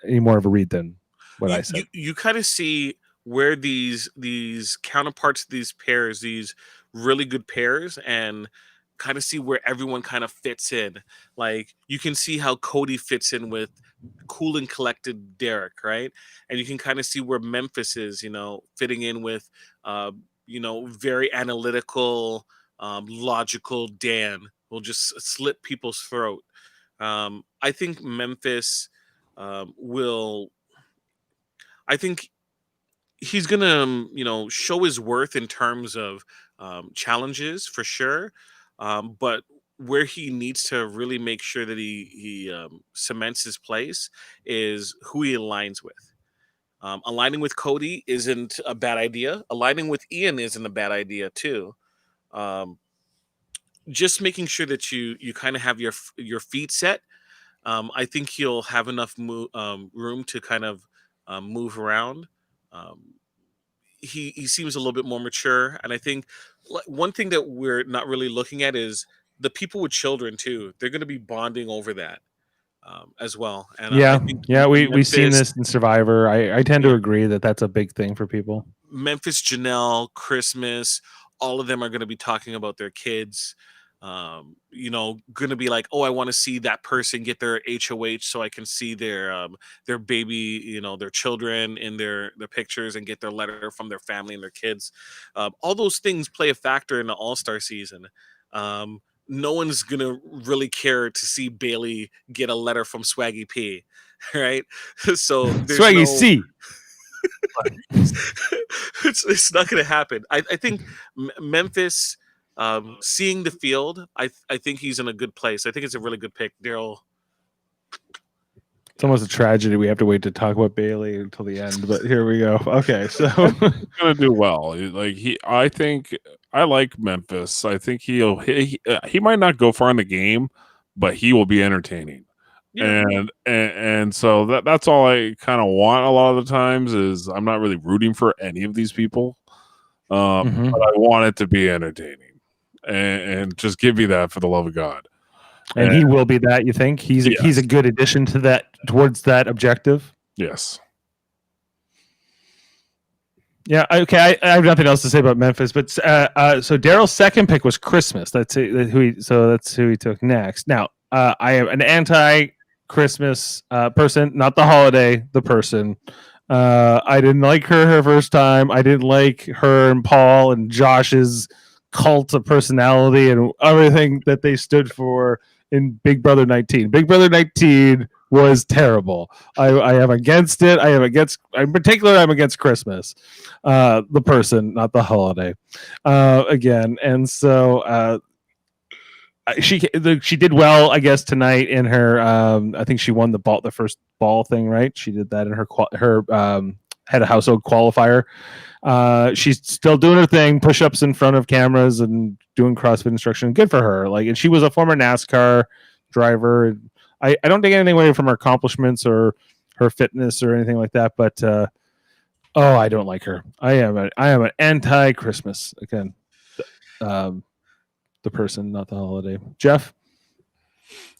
any more of a read than what I said. You kind of see where these counterparts, these pairs, these really good pairs, and kind of see where everyone kind of fits in. Like you can see how Cody fits in with cool and collected Derek, right? And you can kind of see where Memphis is, fitting in with, very analytical, logical Dan will just slit people's throat. I think Memphis will. I think he's gonna, show his worth in terms of challenges for sure, but where he needs to really make sure that he cements his place is who he aligns with. Aligning with Cody isn't a bad idea. Aligning with Ian isn't a bad idea too. Um, just making sure that you kind of have your feet set. I think he'll have enough room to kind of move around. Um, he seems a little bit more mature, and I think one thing that we're not really looking at is the people with children too. They're going to be bonding over that as well, and I Yeah, think we've seen this in Survivor. I tend to yeah, agree that that's a big thing for people. Memphis, Janelle, Christmas, all of them are going to be talking about their kids. Going to be like, oh, I want to see that person get their HOH so I can see their baby, their children in their pictures and get their letter from their family and their kids. All those things play a factor in the All-Star season. No one's gonna really care to see Bailey get a letter from Swaggy P, right? So there's Swaggy no. C. It's not going to happen. I think Memphis, seeing the field, I think he's in a good place. I think it's a really good pick, Daryl. It's almost a tragedy. We have to wait to talk about Bailey until the end, but here we go. Okay, so Gonna do well. I think I like Memphis. I think he might not go far in the game, but he will be entertaining. Yeah. And so that's all I kind of want a lot of the times is I'm not really rooting for any of these people, but I want it to be entertaining and just give me that for the love of God. And he will be that. You think he's a good addition to that towards that objective? Yes. Yeah. Okay. I have nothing else to say about Memphis, but so Daryl's second pick was Christmas. That's who he took next. Now I am an anti-Christmas person, not the holiday, the person. I didn't like her first time. I didn't like her and Paul and Josh's cult of personality and everything that they stood for in Big Brother 19. Big Brother 19 was terrible. I am against it. In particular, I'm against Christmas, the person, not the holiday. Again, and so she did well, I guess, tonight in her. I think she won the first ball thing, right? She did that in her head of household qualifier. She's still doing her thing, push-ups in front of cameras and doing CrossFit instruction. Good for her. Like, and she was a former NASCAR driver. I don't take anything away from her accomplishments or her fitness or anything like that, but I don't like her. I am an anti-Christmas again. The person, not the holiday. Jeff?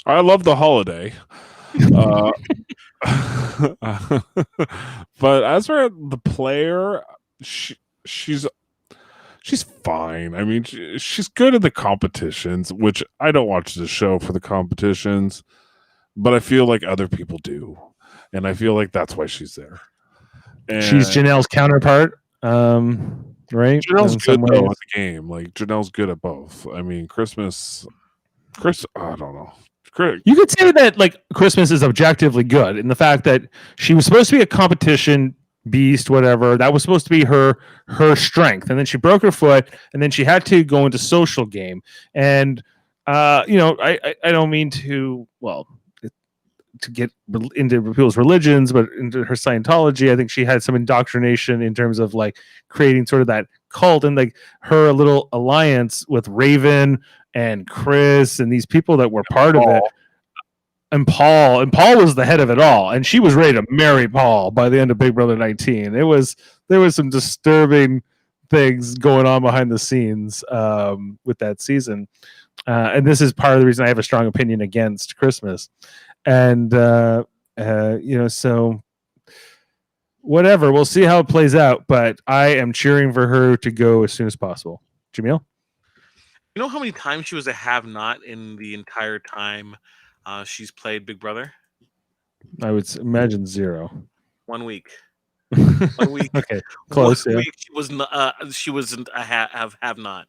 I love the holiday. But as for the player, she's fine. I mean, she's good at the competitions, which I don't watch the show for the competitions, but I feel like other people do, and I feel like that's why she's there. And she's Janelle's counterpart, right? Janelle's good though at the game. Like Janelle's good at both. I mean, Chris, I don't know. You could say that like Christmas is objectively good in the fact that she was supposed to be a competition beast, whatever. That was supposed to be her strength, and then she broke her foot, and then she had to go into social game. And I don't mean to get into people's religions, but into her Scientology, I think she had some indoctrination in terms of like creating sort of that cult and like her little alliance with Raven and Chris and these people that were part of it. And Paul was the head of it all, and she was ready to marry Paul by the end of Big Brother 19. There was some disturbing things going on behind the scenes with that season, and this is part of the reason I have a strong opinion against Christmas. And so whatever, we'll see how it plays out. But I am cheering for her to go as soon as possible. Jaemeel? You know how many times she was a have-not in the entire time she's played Big Brother? I would imagine 0. 1 week. 1 week. Okay, close. 1 week she wasn't a have-not.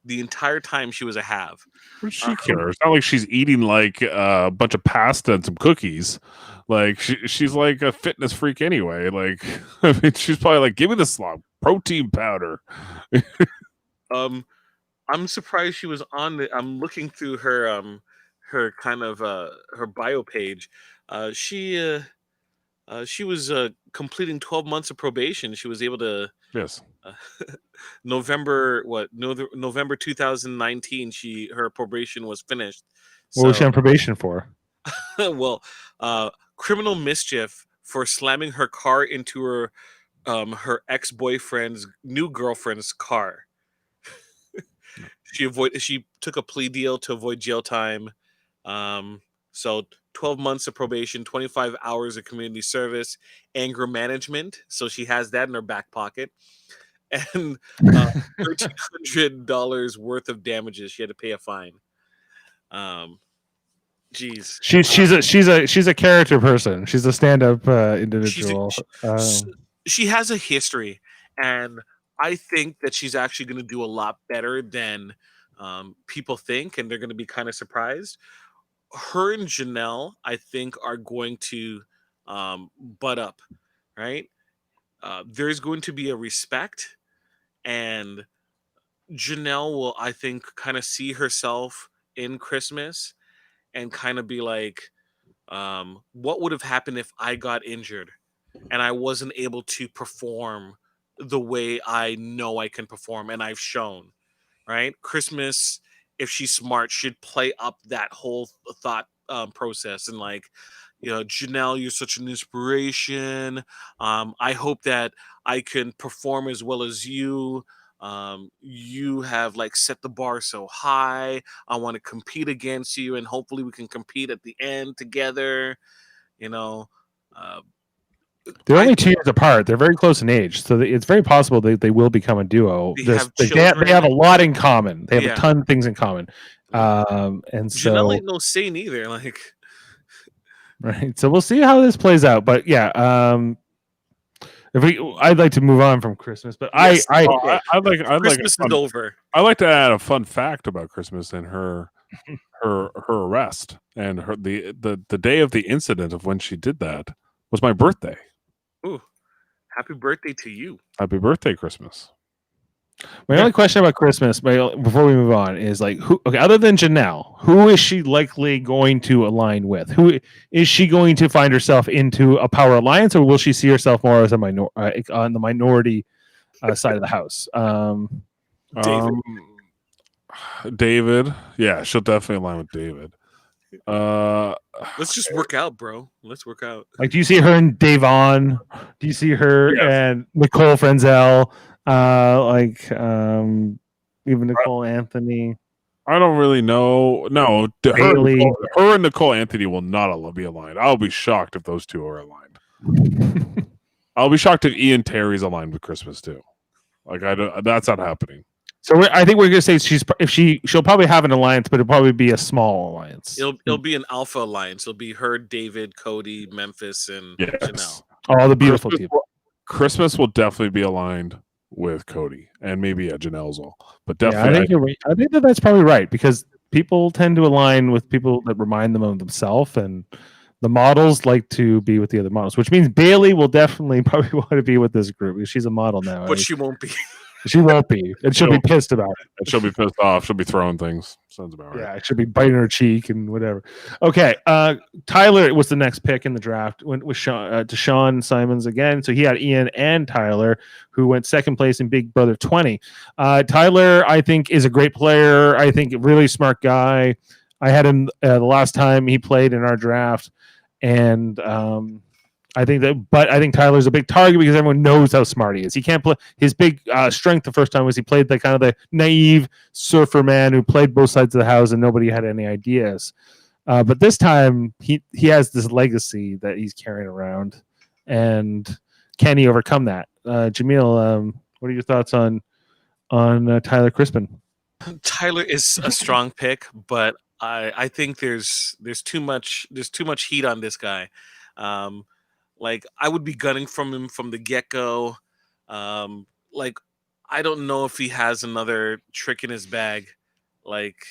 The entire time she was a have. What does she care? It's not like she's eating like a bunch of pasta and some cookies. Like she's like a fitness freak anyway. Like I mean, she's probably like, give me the slop protein powder. I'm surprised she was on the. I'm looking through her kind of her bio page. She was completing 12 months of probation. She was able to. Yes. November 2019. Her probation was finished. What was she on probation for? Well, criminal mischief for slamming her car into her ex-boyfriend's new girlfriend's car. She took a plea deal to avoid jail time. So 12 months of probation, 25 hours of community service, anger management. So she has that in her back pocket. And $1,300 worth of damages. She had to pay a fine. Jeez. She's a character person. She's a stand-up individual. She has a history, and I think that she's actually going to do a lot better than people think, and they're going to be kind of surprised. Her and Janelle, I think, are going to butt up, right? There's going to be a respect, and Janelle will, I think, kind of see herself in Christmas and kind of be like, what would have happened if I got injured and I wasn't able to perform the way I know I can perform and I've shown, right? Christmas, if she's smart, should play up that whole thought process and like, Janelle, you're such an inspiration. I hope that I can perform as well as you. You have like set the bar so high. I want to compete against you, and hopefully we can compete at the end together. They're only 2 years apart. They're very close in age, so it's very possible they will become a duo. They have a lot in common. They have a ton of things in common. And so Janelle ain't no saint either. Like, right. So we'll see how this plays out. But yeah, I'd like to move on from Christmas, but yes, I'd like Christmas is over. I like to add a fun fact about Christmas and her her arrest, and the day of the incident of when she did that was my birthday. Ooh, happy birthday to you. Happy birthday, Christmas. My only question about Christmas, before we move on, is like, who? Okay, other than Janelle, who is she likely going to align with? Who is she going to find herself into a power alliance, or will she see herself more as a on the minority side of the house? David. David, yeah, she'll definitely align with David. Let's just work out, bro. Let's work out. Like, do you see her and Davon? Do you see her and Nicole Frenzel? Even Nicole Anthony. I don't really know. No, Bailey. her and Nicole Anthony will not be aligned. I'll be shocked if those two are aligned. I'll be shocked if Ian Terry's aligned with Christmas too. Like, that's not happening. So I think we're gonna say she'll probably have an alliance, but it'll probably be a small alliance. It'll be an alpha alliance. It'll be her, David, Cody, Memphis, and Janelle. All the beautiful people. Christmas will definitely be aligned with Cody, and maybe Janelle's all, but definitely. I think you're right. I think that's probably right, because people tend to align with people that remind them of themselves, and the models like to be with the other models, which means Bailey will definitely probably want to be with this group because she's a model now. But she won't be. She won't be, and she'll be pissed about it. And she'll be pissed off. She'll be throwing things. Sounds about right. Yeah, she'll be biting her cheek and whatever. Okay, Tyler was the next pick in the draft. Went with to Sean Simons again. So he had Ian and Tyler, who went second place in Big Brother 20. Tyler, I think, is a great player. I think a really smart guy. I had him the last time he played in our draft, and I think Tyler's a big target because everyone knows how smart he is. He can't play. His big strength the first time was he played the kind of the naive surfer man who played both sides of the house and nobody had any ideas. But this time he has this legacy that he's carrying around, and can he overcome that? Jaemeel, what are your thoughts on Tyler Crispin? Tyler is a strong pick, but I think there's too much heat on this guy. Like, I would be gunning from him from the get-go. Like, I don't know if he has another trick in his bag. Like,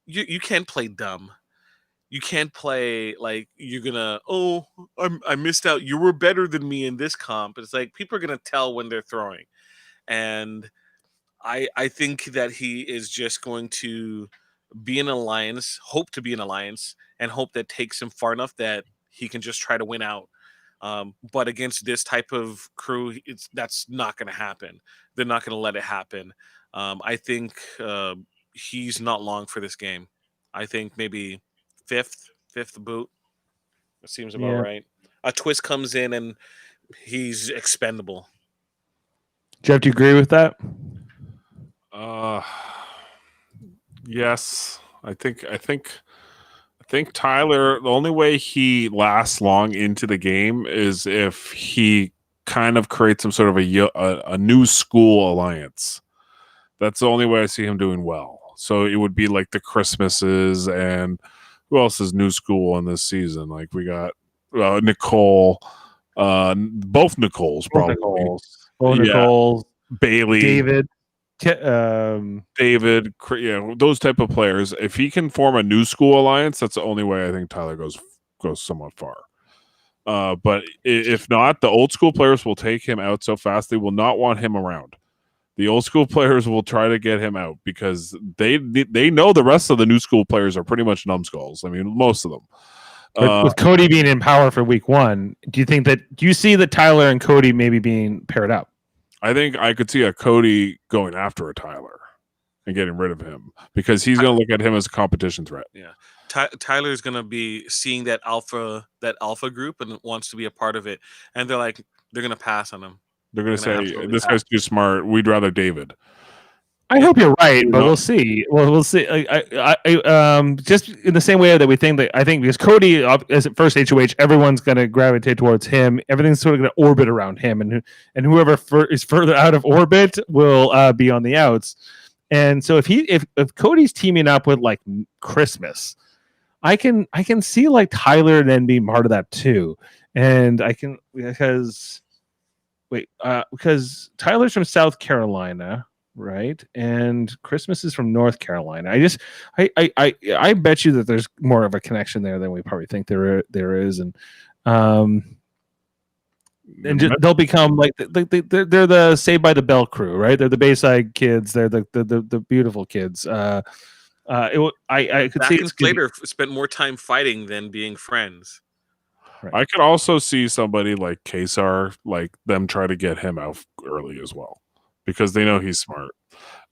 you can't play dumb. You can't play like you're gonna, I missed out. You were better than me in this comp. It's like people are gonna tell when they're throwing. And I think that he is just going to be an alliance, hope to be an alliance, and hope that takes him far enough that he can just try to win out. But against this type of crew, that's not going to happen. They're not going to let it happen. I think he's not long for this game. I think maybe fifth boot. That seems about right. A twist comes in and he's expendable. Jeff, do you agree with that? Yes, I think Tyler, the only way he lasts long into the game is if he kind of creates some sort of a new school alliance. That's the only way I see him doing well. So it would be like the Christmases, and who else is new school in this season? Like, we got Nicole, both Nicoles probably. Both Nicoles. Bailey. David, those type of players. If he can form a new school alliance, that's the only way I think Tyler goes somewhat far. But if not, the old school players will take him out so fast they will not want him around. The old school players will try to get him out because they know the rest of the new school players are pretty much numbskulls. I mean, most of them. With Cody being in power for week 1, do you see that Tyler and Cody maybe being paired up? I think I could see a Cody going after a Tyler and getting rid of him because he's going to look at him as a competition threat. Yeah, Tyler's going to be seeing that alpha group and wants to be a part of it, and they're going to pass on him. They're going to say this guy's too smart. We'd rather David. I hope you're right, but we'll see. Well, we'll see. I just in the same way that we think that I think because Cody as at first HOH, everyone's going to gravitate towards him. Everything's sort of going to orbit around him, and whoever is further out of orbit will be on the outs. And so if Cody's teaming up with like Christmas, I can see like Tyler then being part of that too, and I can because Tyler's from South Carolina. right? And Christmas is from North Carolina. I bet you that there's more of a connection there than we probably think there is, um, and they'll become like they're the Saved by the Bell crew, right? They're the Bayside kids. They're the beautiful kids. I could see Back and Slater spent more time fighting than being friends. Right. I could also see somebody like Kesar, like them try to get him out early as well, because they know he's smart.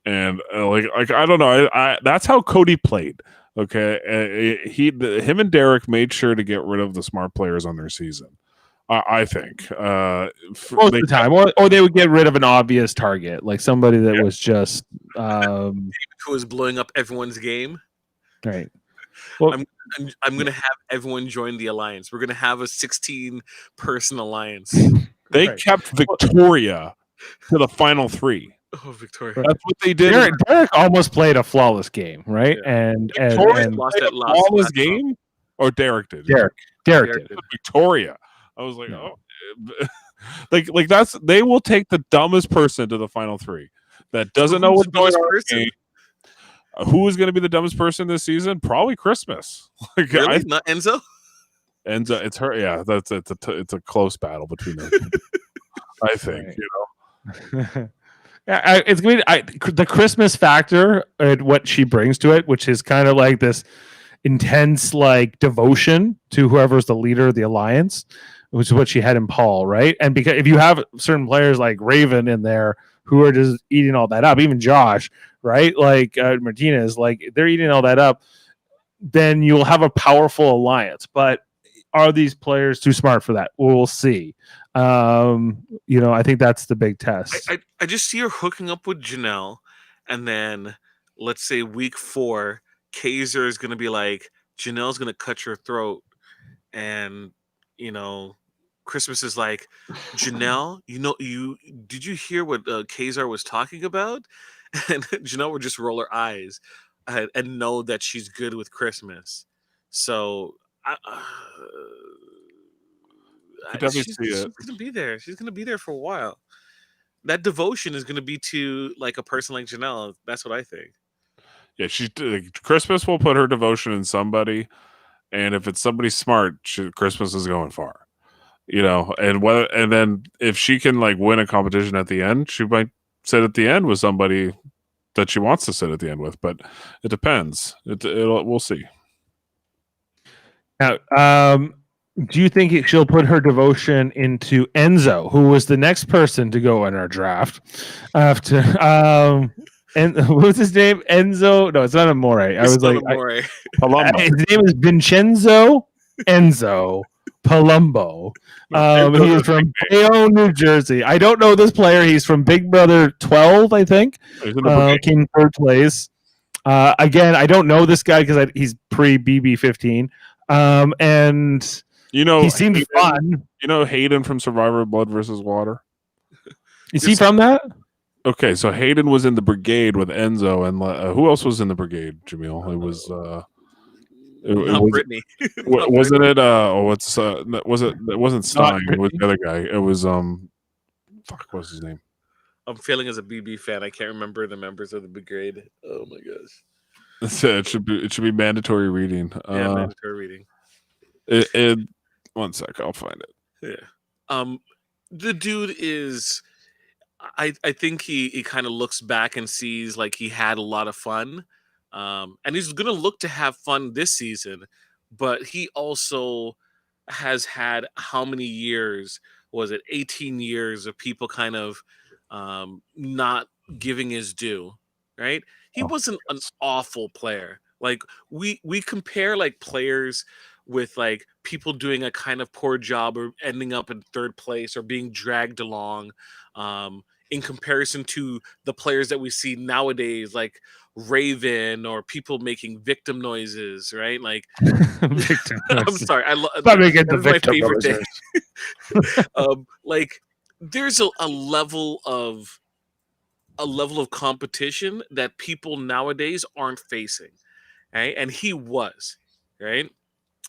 And like I don't know, I that's how Cody played. Okay, him and Derek made sure to get rid of the smart players on their season. I think most of the time, or they would get rid of an obvious target, like somebody that was just who was blowing up everyone's game. Right. Well, I'm going to have everyone join the alliance. We're going to have a 16-person alliance. They kept Victoria to the final 3. Oh, Victoria! That's what they did. Derek almost played a flawless game, right? Yeah. And Victoria and lost that flawless game, or Derek did. Derek did. Victoria. I was like, oh, like that's they will take the dumbest person to the final 3 that doesn't know what's going on. Who is going to be the dumbest person this season? Probably Christmas. Like, really? Not Enzo? Enzo, it's her. Yeah, it's a close battle between them. I think, right. You know. It's going to be the Christmas factor and what she brings to it, which is kind of like this intense like devotion to whoever's the leader of the alliance, which is what she had in Paul, right? And because if you have certain players like Raven in there who are just eating all that up, even Josh, right? Like Martinez, like they're eating all that up, then you'll have a powerful alliance. But are these players too smart for that? We'll see. I think that's the big test. I just see her hooking up with Janelle, and then let's say week 4, Kaiser is going to be like, Janelle's going to cut your throat, and Christmas is like, Janelle, did you hear what Kaiser was talking about? And Janelle would just roll her eyes and know that she's good with Christmas. So she's gonna be there. She's gonna be there for a while. That devotion is gonna be to like a person like Janelle. That's what I think. Yeah, Christmas will put her devotion in somebody, and if it's somebody smart, Christmas is going far. And then if she can like win a competition at the end, she might sit at the end with somebody that she wants to sit at the end with. But it depends. We'll see. Now, do you think she'll put her devotion into Enzo, who was the next person to go in our draft after? And what was his name? Enzo? No, it's not Amore. Amore. Palumbo. His name is Vincenzo Enzo Palumbo. He is from Bayonne, New Jersey. I don't know this player. He's from Big Brother 12, I think. Came third place. Again, I don't know this guy because he's pre BB 15. And he seems fun. Hayden from Survivor Blood versus Water. Is he from that? Okay, so Hayden was in the brigade with Enzo, and who else was in the brigade? Jaemeel, it was Brittany. Wasn't it? It wasn't Stein. It was the other guy. It was what's his name? I'm feeling as a BB fan. I can't remember the members of the brigade. Oh my gosh. It should be mandatory reading. Yeah, mandatory reading. One sec, I'll find it. Yeah. The dude is. I think he kind of looks back and sees like he had a lot of fun, and he's gonna look to have fun this season. But he also has had how many years? Was it 18 years of people kind of not giving his due? Right? He wasn't an awful player. Like we compare like players with like people doing a kind of poor job or ending up in third place or being dragged along in comparison to the players that we see nowadays, like Raven or people making victim noises, right? Like victim noises. I'm sorry, I love making the victim noises. Like there's a level of competition that people nowadays aren't facing, right? And he was, right?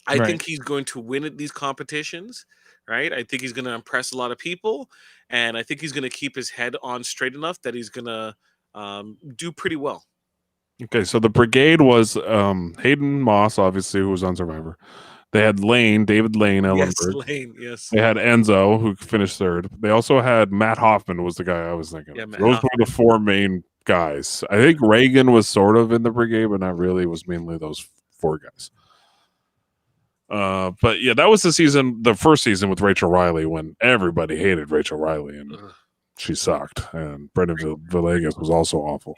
I think he's going to win at these competitions, right? I think he's going to impress a lot of people, and I think he's going to keep his head on straight enough that he's going to do pretty well. Okay, so the brigade was Hayden Moss, obviously, who was on Survivor. They had David Lane, Yes, Ellenberg. Lane. Yes. They had Enzo, who finished third. They also had Matt Hoffman, was the guy I was thinking. Yeah, Of. Matt Those Hoffman. were the four main guys. I think Reagan was sort of in the brigade, but not really. It was mainly those four guys. But yeah, that was the first season with Rachel Riley, when everybody hated Rachel Riley and she sucked. And Brendan Villegas was also awful.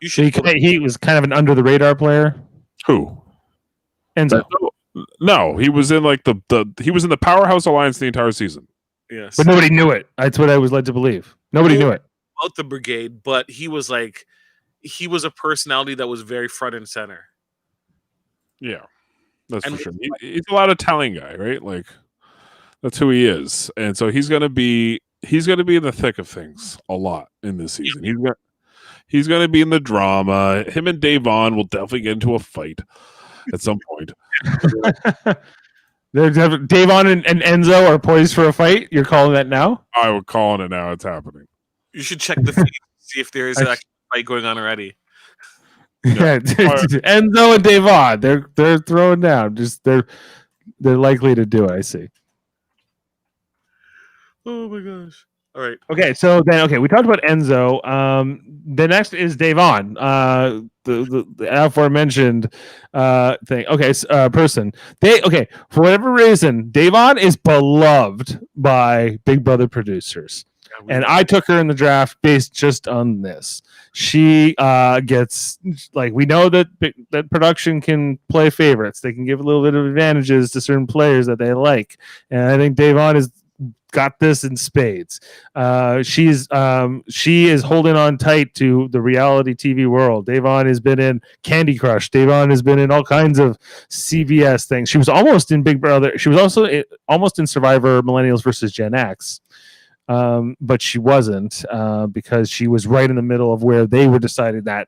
He was kind of an under the radar player. Who? Enzo. No, he was in like he was in the Powerhouse Alliance the entire season. Yes, but nobody knew it. That's what I was led to believe. Nobody knew it about the brigade, but he was a personality that was very front and center. Yeah, that's for sure. He's a lot of telling guy, right? Like that's who he is, and so he's gonna be in the thick of things a lot in this season. He's gonna be in the drama. Him and Davon will definitely get into a fight at some point. Davon and Enzo are poised for a fight. You're calling that now? I would call it now. It's happening. You should check the feed, see if there is a fight going on already. Yeah, Enzo and Davon, they're throwing down. Just they're likely to do it. I see. Oh my gosh! All right. Okay, so then we talked about Enzo. The next is Davon. The aforementioned thing. Okay, person. For whatever reason, Davon is beloved by Big Brother producers. And I took her in the draft based just on this. She gets we know that production can play favorites. They can give a little bit of advantages to certain players that they like. And I think Davon has got this in spades. She is holding on tight to the reality TV world. Davon has been in Candy Crush. Davon has been in all kinds of CBS things. She was almost in Big Brother. She was also almost in Survivor Millennials versus Gen X. But she wasn't because she was right in the middle of where they were deciding that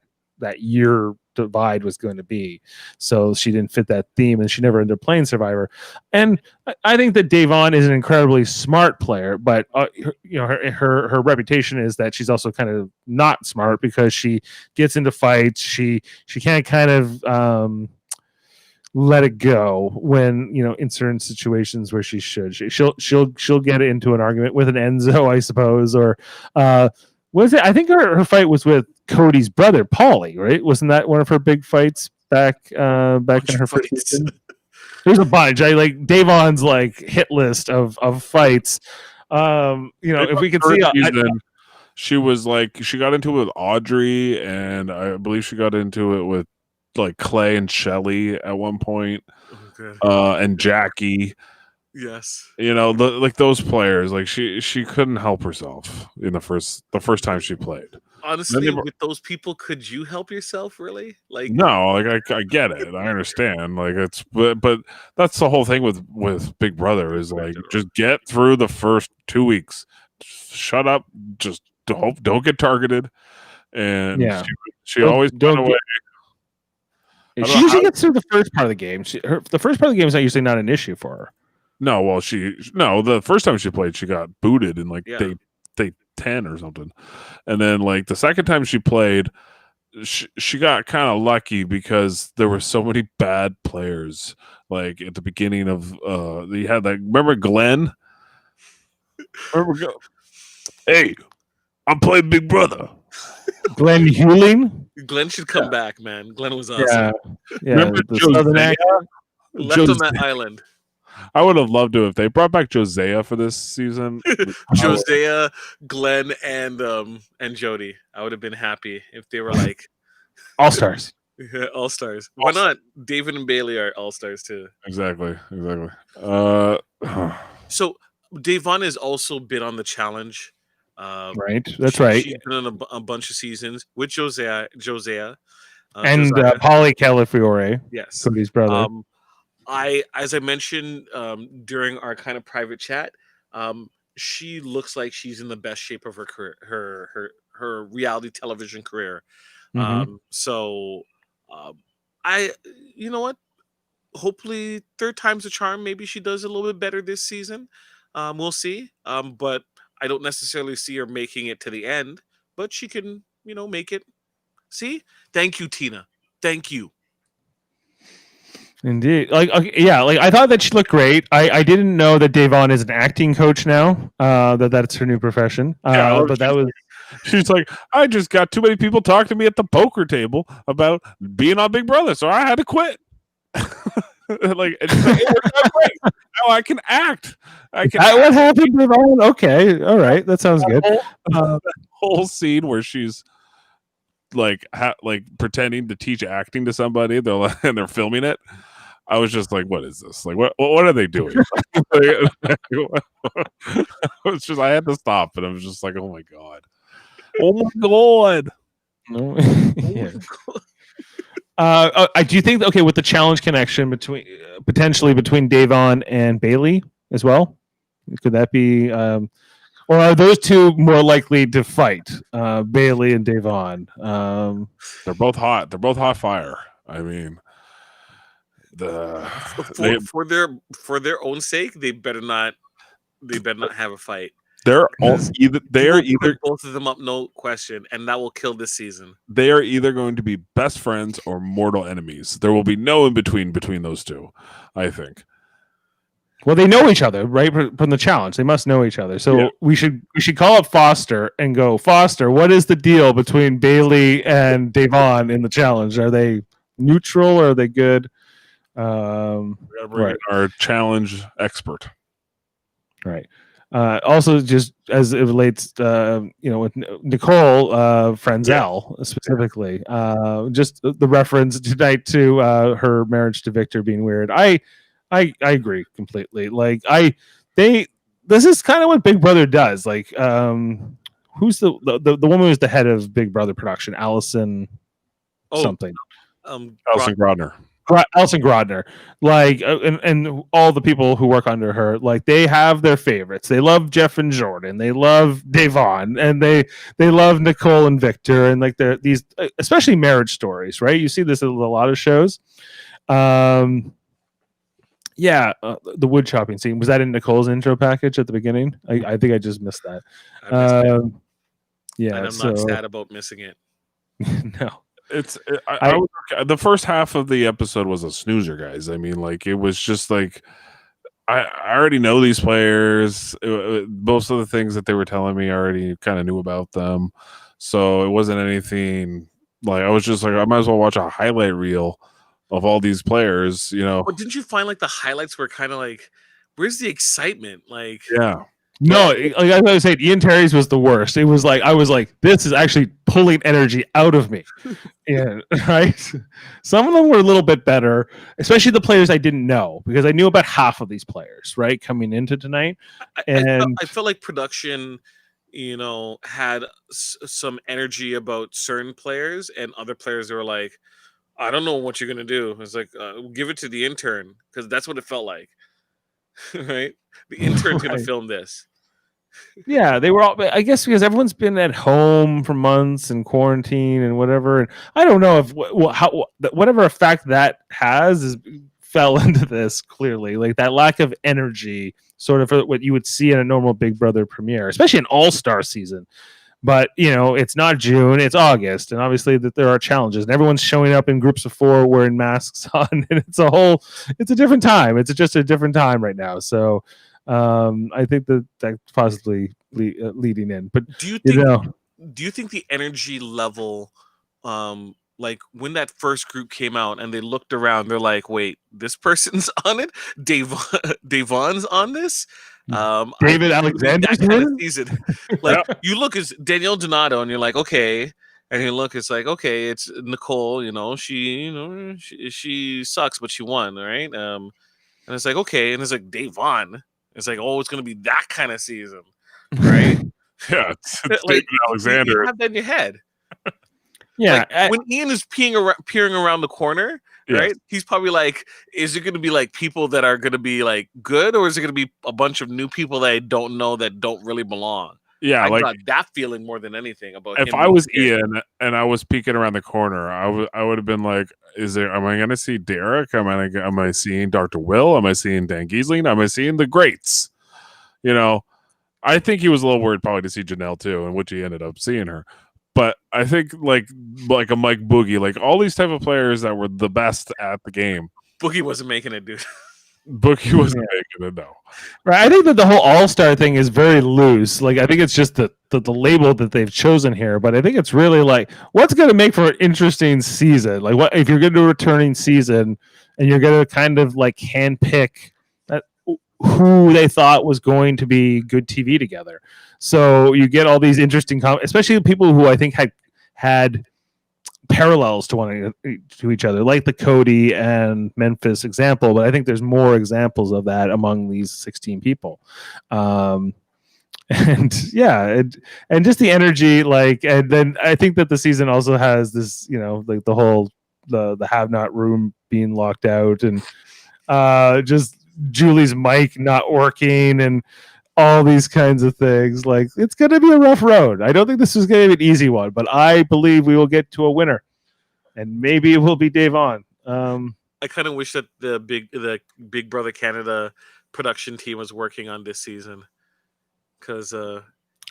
year divide was going to be. So she didn't fit that theme, and she never ended up playing Survivor. And I think that Davon is an incredibly smart player, but her reputation is that she's also kind of not smart because she gets into fights. She can't kind of let it go when in certain situations where she should. She'll get into an argument with an Enzo, I suppose, or was it? I think her fight was with Cody's brother, Paulie, right? Wasn't that one of her big fights back in her first season? There's a bunch. I like Davon's hit list of fights. If we could see, she was she got into it with Audrey, and I believe she got into it with Clay and Shelly at one point, and Jackie. Yes, those players. She couldn't help herself in the first time she played. Honestly, with those people, could you help yourself? Really? No, I get it. I understand. But that's the whole thing with Big Brother is just get through the first 2 weeks. Shut up. Just don't get targeted. And she always don't away. She usually gets through the first part of the game. The first part of the game is usually not an issue for her. No, well, the first time she played, she got booted in day 10 or something, and then the second time she played, she got kind of lucky because there were so many bad players. At the beginning of you had remember Glenn? Hey, I'm playing Big Brother. Glenn Hewling? Glenn should come back, man. Glenn was awesome. Yeah. Remember Josea? Left on that island. I would have loved to if they brought back Josea for this season. Josea, Glenn, and Jody. I would have been happy if they were all stars. Yeah, all stars. Why not? David and Bailey are all stars too. Exactly. So Davon has also been on the challenge. Right. That's right. She's been on a bunch of seasons with Josea, and Paulie Calafiore. Yes, Cody's brother. As I mentioned during our kind of private chat, she looks like she's in the best shape of her career, her reality television career. Mm-hmm. You know what? Hopefully, third time's a charm. Maybe she does a little bit better this season. We'll see. But I don't necessarily see her making it to the end. But she can make it. See, thank you, Tina. Thank you. Indeed. Like, okay, yeah, like I thought that she looked great. I didn't know that Davon is an acting coach now. That's her new profession. But that was she's like, I just got too many people talking to me at the poker table about being on Big Brother, so I had to quit. Like, it worked out great. Now I can act. What happened, Davon? Okay, all right, that sounds good. That whole scene where she's like pretending to teach acting to somebody, and they're filming it. I was just like, what is this? Like, what are they doing? It's just, I had to stop, and I was just like, oh my god. No. Yeah. Do you think with the challenge connection potentially between Davon and Bailey as well? Could that be, or are those two more likely to fight, Bailey and Davon? They're both hot. They're both hot fire. I mean, for their own sake, they better not have a fight. They're either both of them up, no question, and that will kill this season. They are either going to be best friends or mortal enemies. There will be no in between those two, I think. Well, they know each other, right? From the challenge, they must know each other. So we should call up Foster and go, Foster, what is the deal between Bailey and Davon in the challenge? Are they neutral or are they good? Right. Our challenge expert. Right. Also, just as it relates, with Nicole Frenzel specifically, just the reference tonight to her marriage to Victor being weird. I agree completely. Like this is kind of what Big Brother does. Like, who's the woman who's the head of Big Brother production? Allison something. Allison Grodner. Alison Grodner, like, and all the people who work under her, like, they have their favorites. They love Jeff and Jordan. They love Davon, and they love Nicole and Victor, and like these, especially marriage stories, right? You see this in a lot of shows. The wood chopping scene, was that in Nicole's intro package at the beginning? I think I just missed that. And I'm not sad about missing it. No. The first half of the episode was a snoozer, guys. I mean, like, it was just like, I already know these players. Most of the things that they were telling me, I already kind of knew about them. So it wasn't anything, like, I was just like, I might as well watch a highlight reel of all these players, But didn't you find like the highlights were kind of like, where's the excitement? Like, yeah. No, like I was saying, Ian Terry's was the worst. It was like, I was like, this is actually pulling energy out of me. Yeah, right. Some of them were a little bit better, especially the players I didn't know, because I knew about half of these players, right, coming into tonight. And I felt like production, had some energy about certain players, and other players that were like, I don't know what you're gonna do. It's like, give it to the intern, because that's what it felt like. Right? The intern's gonna film this. Yeah, they were all, I guess, because everyone's been at home for months and quarantine and whatever. And I don't know if whatever effect that fell into this clearly, like that lack of energy, sort of what you would see in a normal Big Brother premiere, especially an all-star season. But it's not June, it's August, and obviously that there are challenges, and everyone's showing up in groups of 4 wearing masks on, and it's a different time. It's just a different time right now. So I think that's possibly leading in. But do you think the energy level, like when that first group came out and they looked around, they're like, wait, this person's on it? Davon's on this? David Alexander's that kind of season. Like, you look at Danielle Donato and you're like, okay. And you look, it's like, okay, it's Nicole, she sucks, but she won, right? And it's like, okay, and it's like Davon. It's like, oh, it's gonna be that kind of season, right? Yeah, it's like, David Alexander. You have that in your head. Yeah, like, when Ian is peering around the corner, right? He's probably like, is it going to be like people that are going to be like good, or is it going to be a bunch of new people that I don't know that don't really belong? Yeah, I got that feeling more than anything about. If I was Ian and I was peeking around the corner, I would have been like, am I going to see Derek? Am I seeing Dr. Will? Am I seeing Dan Giesling? Am I seeing the greats? I think he was a little worried probably to see Janelle too, and which he ended up seeing her. But I think like a Mike Boogie, like all these type of players that were the best at the game. Boogie wasn't making it, dude. Boogie wasn't making it, no. Right. I think that the whole all-star thing is very loose. Like, I think it's just the label that they've chosen here, but I think it's really like what's going to make for an interesting season. Like, what if you're going to do a returning season and you're going to kind of like handpick that who they thought was going to be good TV together. So you get all these interesting, especially people who I think had parallels to each other, like the Cody and Memphis example. But I think there's more examples of that among these 16 people. And yeah, and just the energy, like, and then I think that the season also has this, like the whole the have not room being locked out, and just Julie's mic not working, and all these kinds of things. Like, it's going to be a rough road. I don't think this is going to be an easy one, but I believe we will get to a winner, and maybe it will be Dave On. I kind of wish that the Big Brother Canada production team was working on this season, because it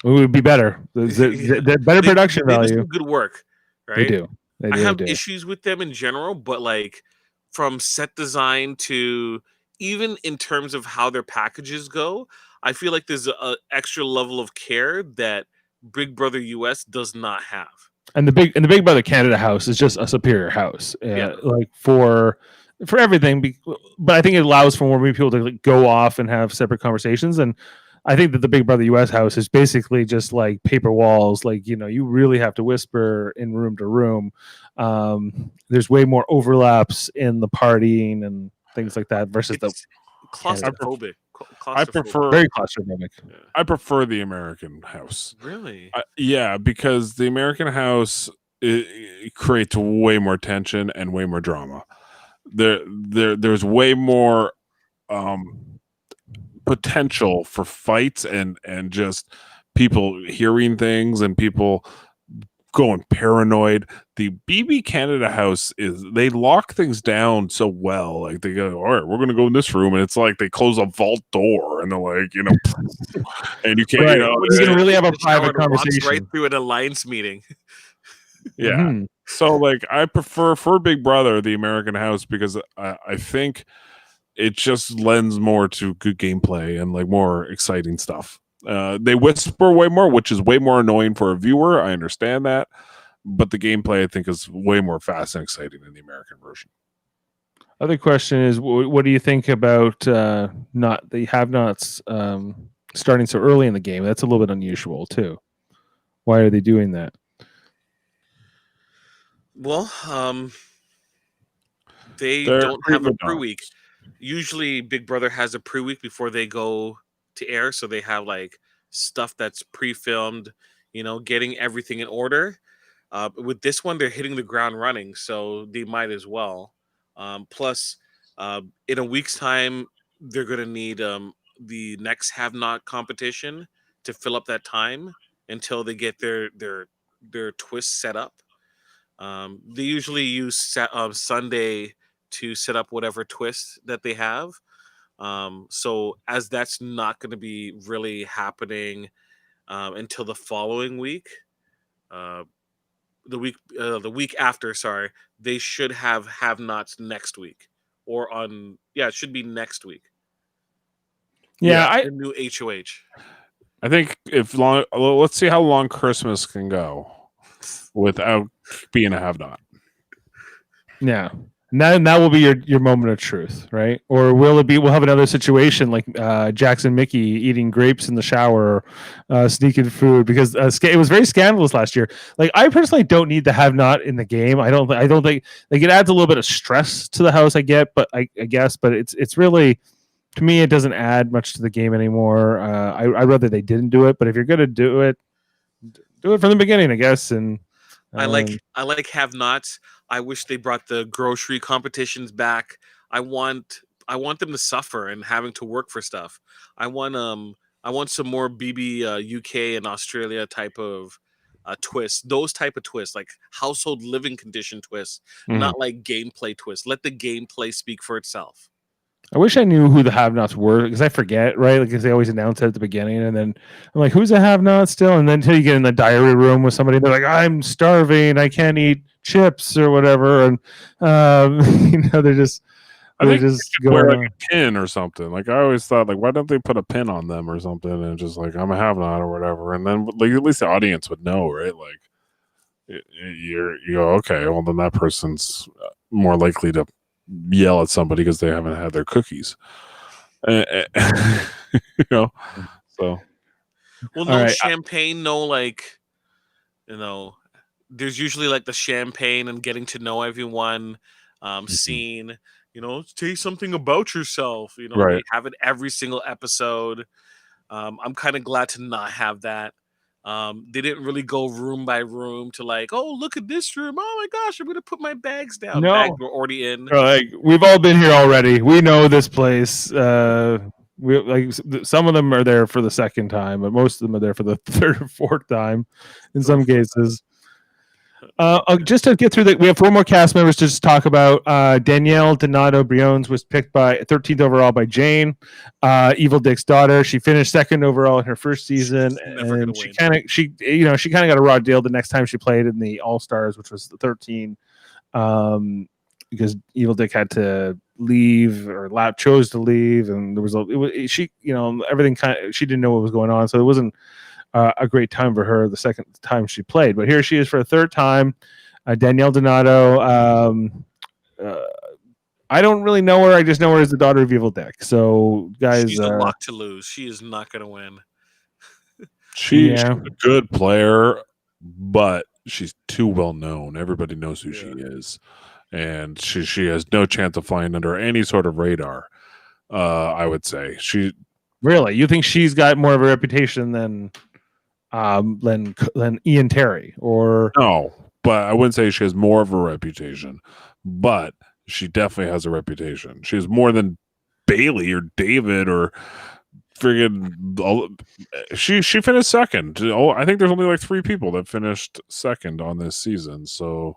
would be better. They're better production they value. do some good work, right? They do. I have issues with them in general, but like from set design to even in terms of how their packages go, I feel like there's an extra level of care that Big Brother US does not have. And the Big Brother Canada house is just a superior house, like for everything. But I think it allows for more people to like go off and have separate conversations. And I think that the Big Brother US house is basically just like paper walls. Like, you really have to whisper in room to room. There's way more overlaps in the partying and things like that versus it's claustrophobic. I prefer very claustrophobic. Yeah. I prefer the American house. Really? Yeah, because the American house it creates way more tension and way more drama. There's way more potential for fights and just people hearing things and people going paranoid. The BB Canada house they lock things down so well. Like, they go, all right, we're gonna go in this room, and it's like they close a vault door and they're like, and you can't, right. You can really have a private conversation right through an alliance meeting. Yeah. Mm-hmm. So like, I prefer for Big Brother the American house because I think it just lends more to good gameplay and like more exciting stuff. They whisper way more, which is way more annoying for a viewer. I understand that, but the gameplay I think is way more fast and exciting in the American version. Other question is, what do you think about not the have-nots starting so early in the game? That's a little bit unusual too. Why are they doing that? Well, they don't have a pre-week. Usually Big Brother has a pre-week before they go to air, so they have like stuff that's pre-filmed, getting everything in order. With this one, they're hitting the ground running, so they might as well. Plus, in a week's time, they're going to need the next Have Not competition to fill up that time until they get their twist set up. They usually use Sunday to set up whatever twist that they have. So as that's not going to be really happening until the following week, the week after, sorry, they should have nots next week or it should be next week. Yeah, the new HOH. I think let's see how long Christmas can go without being a have not. Yeah. That will be your moment of truth, right? Or will it be? We'll have another situation like Jackson Mickey eating grapes in the shower, sneaking food because it was very scandalous last year. Like, I personally don't need the have not in the game. I don't think like it adds a little bit of stress to the house. I get, but I guess, but it's really, to me, it doesn't add much to the game anymore. I'd rather they didn't do it. But if you're gonna do it from the beginning, I guess. And I like have nots. I wish they brought the grocery competitions back. I want them to suffer and having to work for stuff. I want some more BB UK and Australia type of twists. Those type of twists, like household living condition twists, not like gameplay twists. Let the gameplay speak for itself. I wish I knew who the have-nots were because I forget, right? Because they always announce it at the beginning, and then I'm like, "Who's a have-not still?" And then until you get in the diary room with somebody, they're like, "I'm starving. I can't eat chips or whatever," and they're just I think they should wear going like on. a pin or something. Like I always thought, like why don't they put a pin on them or something and just like I'm a have not or whatever, and then like at least the audience would know, right? Like you go okay, well then that person's more likely to yell at somebody because they haven't had their cookies. You know, so Well, All no right, champagne, no like, there's usually like the champagne and getting to know everyone, scene. Say something about yourself. They right. have it every single episode. I'm kind of glad to not have that. They didn't really go room by room to like, oh, look at this room. Oh my gosh, I'm gonna put my bags down. Bags no, were already in. like we've all been here already. We know this place. We like some of them are there for the second time, but most of them are there for the third or fourth time in some cases. Just to get through we have 4 more cast members to just talk about. Danielle Donato Briones was picked by 13th overall by Jane, Evil Dick's daughter. She finished 2nd overall in her first season, She's never gonna and win. she kind of got a raw deal the next time she played in the All Stars, which was the 13. Because Evil Dick had to leave or chose to leave, and there was everything she didn't know what was going on, so it wasn't a great time for her the second time she played. But here she is for a third time. Danielle Donato. I don't really know her. I just know her as the daughter of Evil Dick. So, guys, she's a lock to lose. She is not going to win. She's a good player, but she's too well known. Everybody knows who she is, and she has no chance of flying under any sort of radar. I would say Really, you think she's got more of a reputation than Ian Terry, or no? But I wouldn't say she has more of a reputation, but she definitely has a reputation. She has more than Bailey or David or friggin' she finished second. I think there's only like 3 people that finished second on this season. So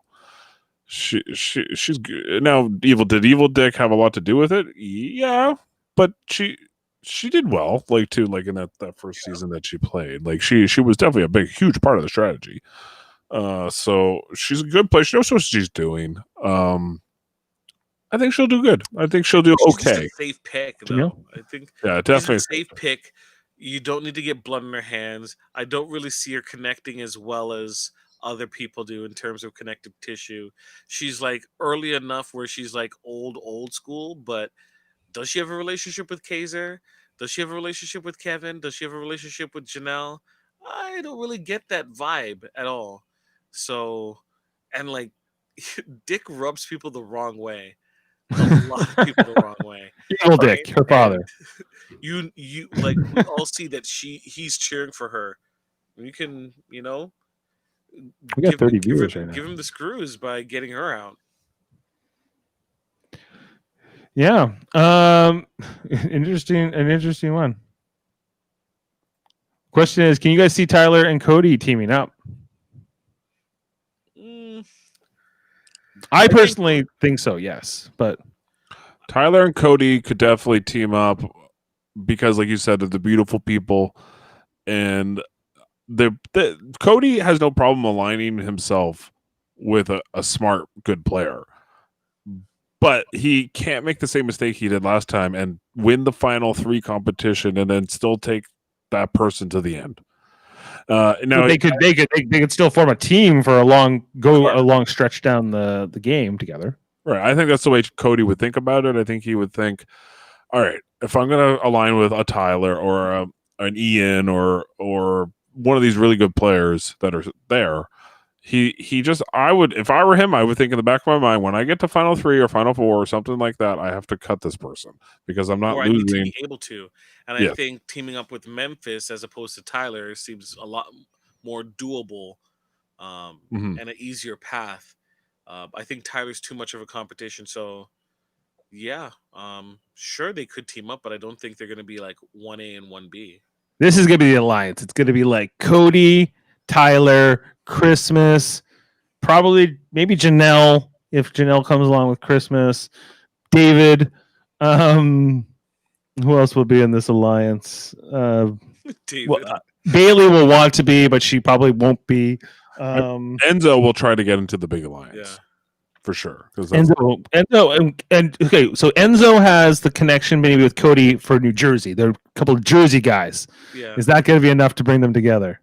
she's good. Now did Evil Dick have a lot to do with it? Yeah, but she did well, like too, like in that first season that she played. Like she was definitely a huge part of the strategy. So she's a good player. She knows what she's doing. I think she'll do good. I think she'll do okay. She's a safe pick, though. I think definitely a safe pick. You don't need to get blood in her hands. I don't really see her connecting as well as other people do in terms of connective tissue. She's like early enough where she's like old school, but does she have a relationship with Kaiser? Does she have a relationship with Kevin? Does she have a relationship with Janelle? I don't really get that vibe at all. So, and like, Dick rubs people the wrong way. A lot of people the wrong way. Evil Dick, her father. You like we all see that he's cheering for her. You can, we got 30 viewers right now. Give him the screws by getting her out. Yeah. An interesting one. Question is, can you guys see Tyler and Cody teaming up? I personally think so, yes. But Tyler and Cody could definitely team up because, like you said, they're the beautiful people, and Cody has no problem aligning himself with a smart, good player. But he can't make the same mistake he did last time and win the final 3 competition and then still take that person to the end. Now they could still form a team for a long stretch down the game together. Right. I think that's the way Cody would think about it. I think he would think, all right, if I'm going to align with a Tyler or an Ian or one of these really good players that are there, if I were him, I would think in the back of my mind, when I get to final 3 or final 4 or something like that, I have to cut this person because I'm not losing. I need to be able to. And I think teaming up with Memphis as opposed to Tyler seems a lot more doable and an easier path. I think Tyler's too much of a competition. So, yeah, sure, they could team up, but I don't think they're going to be like 1A and 1B. This is going to be the alliance. It's going to be like Cody, Tyler, Christmas, probably maybe Janelle, if Janelle comes along with Christmas, David, Who else will be in this alliance? David. Well, Bailey will want to be, but she probably won't be. Enzo will try to get into the big alliance for sure. Enzo, and okay, so Enzo has the connection maybe with Cody for New Jersey. They're a couple of Jersey guys. Yeah. Is that going to be enough to bring them together?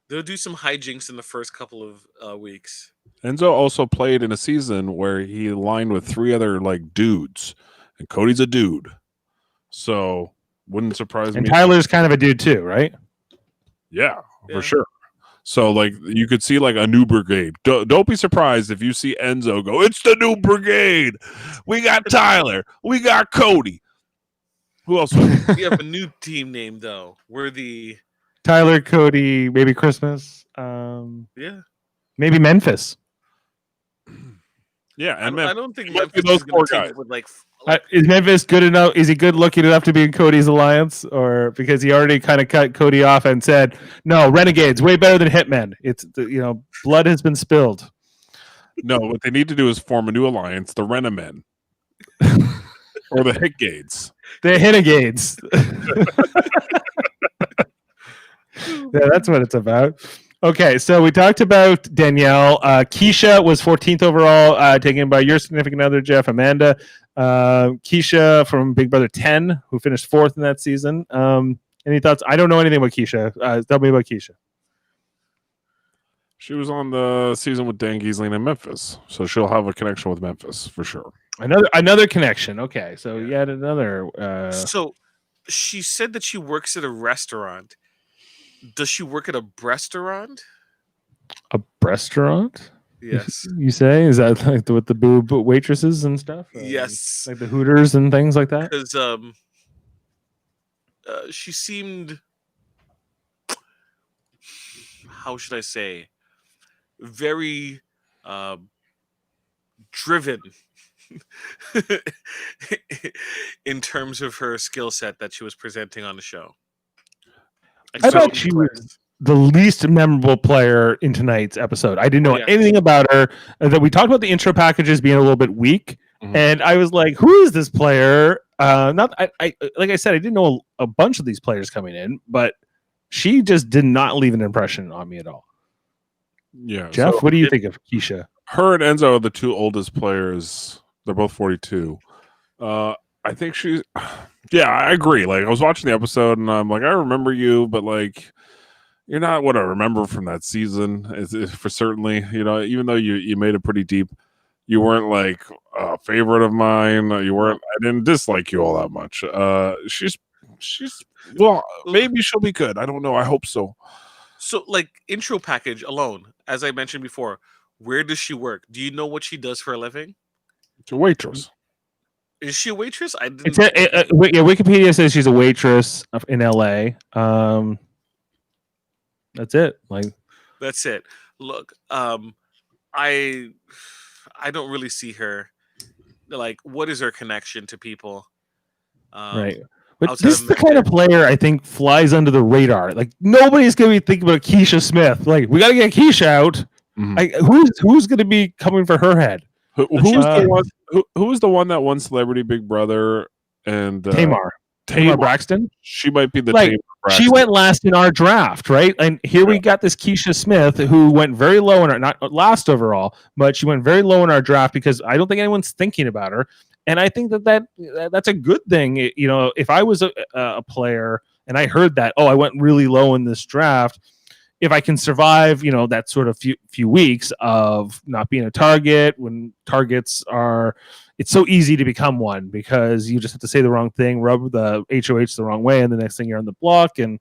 They'll do some hijinks in the first couple of weeks. Enzo also played in a season where he aligned with 3 other like dudes, and Cody's a dude, so wouldn't surprise me. And Tyler's kind of a dude too, right? Yeah, for sure. So like you could see like a new brigade. Don't be surprised if you see Enzo go, "It's the new brigade. We got Tyler. We got Cody." Who else? We have a new team name though. We're the Tyler, Cody, maybe Christmas. Maybe Memphis. Yeah, and I don't think Memphis Memphis those 4 guys. with like is Memphis good enough? Is he good looking enough to be in Cody's alliance, or because he already kind of cut Cody off and said, "No, Renegades way better than Hitmen. It's blood has been spilled." No, what they need to do is form a new alliance, the Renemen or the Hitgades. The Hitnegades. Yeah, that's what it's about. Okay, so we talked about Danielle. Keisha was 14th overall, taken by your significant other, Jeff. Amanda. Keisha from Big Brother 10, who finished 4th in that season. Any thoughts? I don't know anything about Keisha. Tell me about Keisha. She was on the season with Dan Giesling in Memphis, so she'll have a connection with Memphis for sure. Another connection. Okay, so yet another. So she said that she works at a restaurant. Does she work at a restaurant? A restaurant? Yes. You say? Is that like with the boob waitresses and stuff? Yes. Like the Hooters and things like that? Because she seemed, how should I say, very driven in terms of her skill set that she was presenting on the show. I thought she was the least memorable player in tonight's episode. I didn't know anything about her. That we talked about the intro packages being a little bit weak, and I was like, "Who is this player?" Like I said, I didn't know a bunch of these players coming in, but she just did not leave an impression on me at all. Yeah, Jeff, what do you think of Keisha? Her and Enzo are the 2 oldest players. They're both 42. I think she's. Yeah, I agree. Like I was watching the episode and I'm like, I remember you, but like, you're not what I remember from that season. For certainly, even though you made it pretty deep, you weren't like a favorite of mine. You weren't. I didn't dislike you all that much. She's well, maybe she'll be good. I don't know. I hope so. So, like intro package alone, as I mentioned before, where does she work? Do you know what she does for a living? It's a waitress. Is she a waitress? I didn't. Wikipedia says she's a waitress in LA. That's it. That's it. Look, I don't really see her. Like, what is her connection to people? Right. But this is the kind of player I think flies under the radar. Like nobody's going to be thinking about Keisha Smith. Like we got to get Keisha out. Who's going to be coming for her head? Who's the one that won Celebrity Big Brother and Tamar Braxton? She might be the Tamar Braxton. She went last in our draft, right? And here we got this Keisha Smith who went very low in our, not last overall, but she went very low in our draft because I don't think anyone's thinking about her. And I think that's a good thing. If I was a player and I heard that, I went really low in this draft. If I can survive, that sort of few weeks of not being a target when targets it's so easy to become one because you just have to say the wrong thing, rub the HOH the wrong way, and the next thing you're on the block and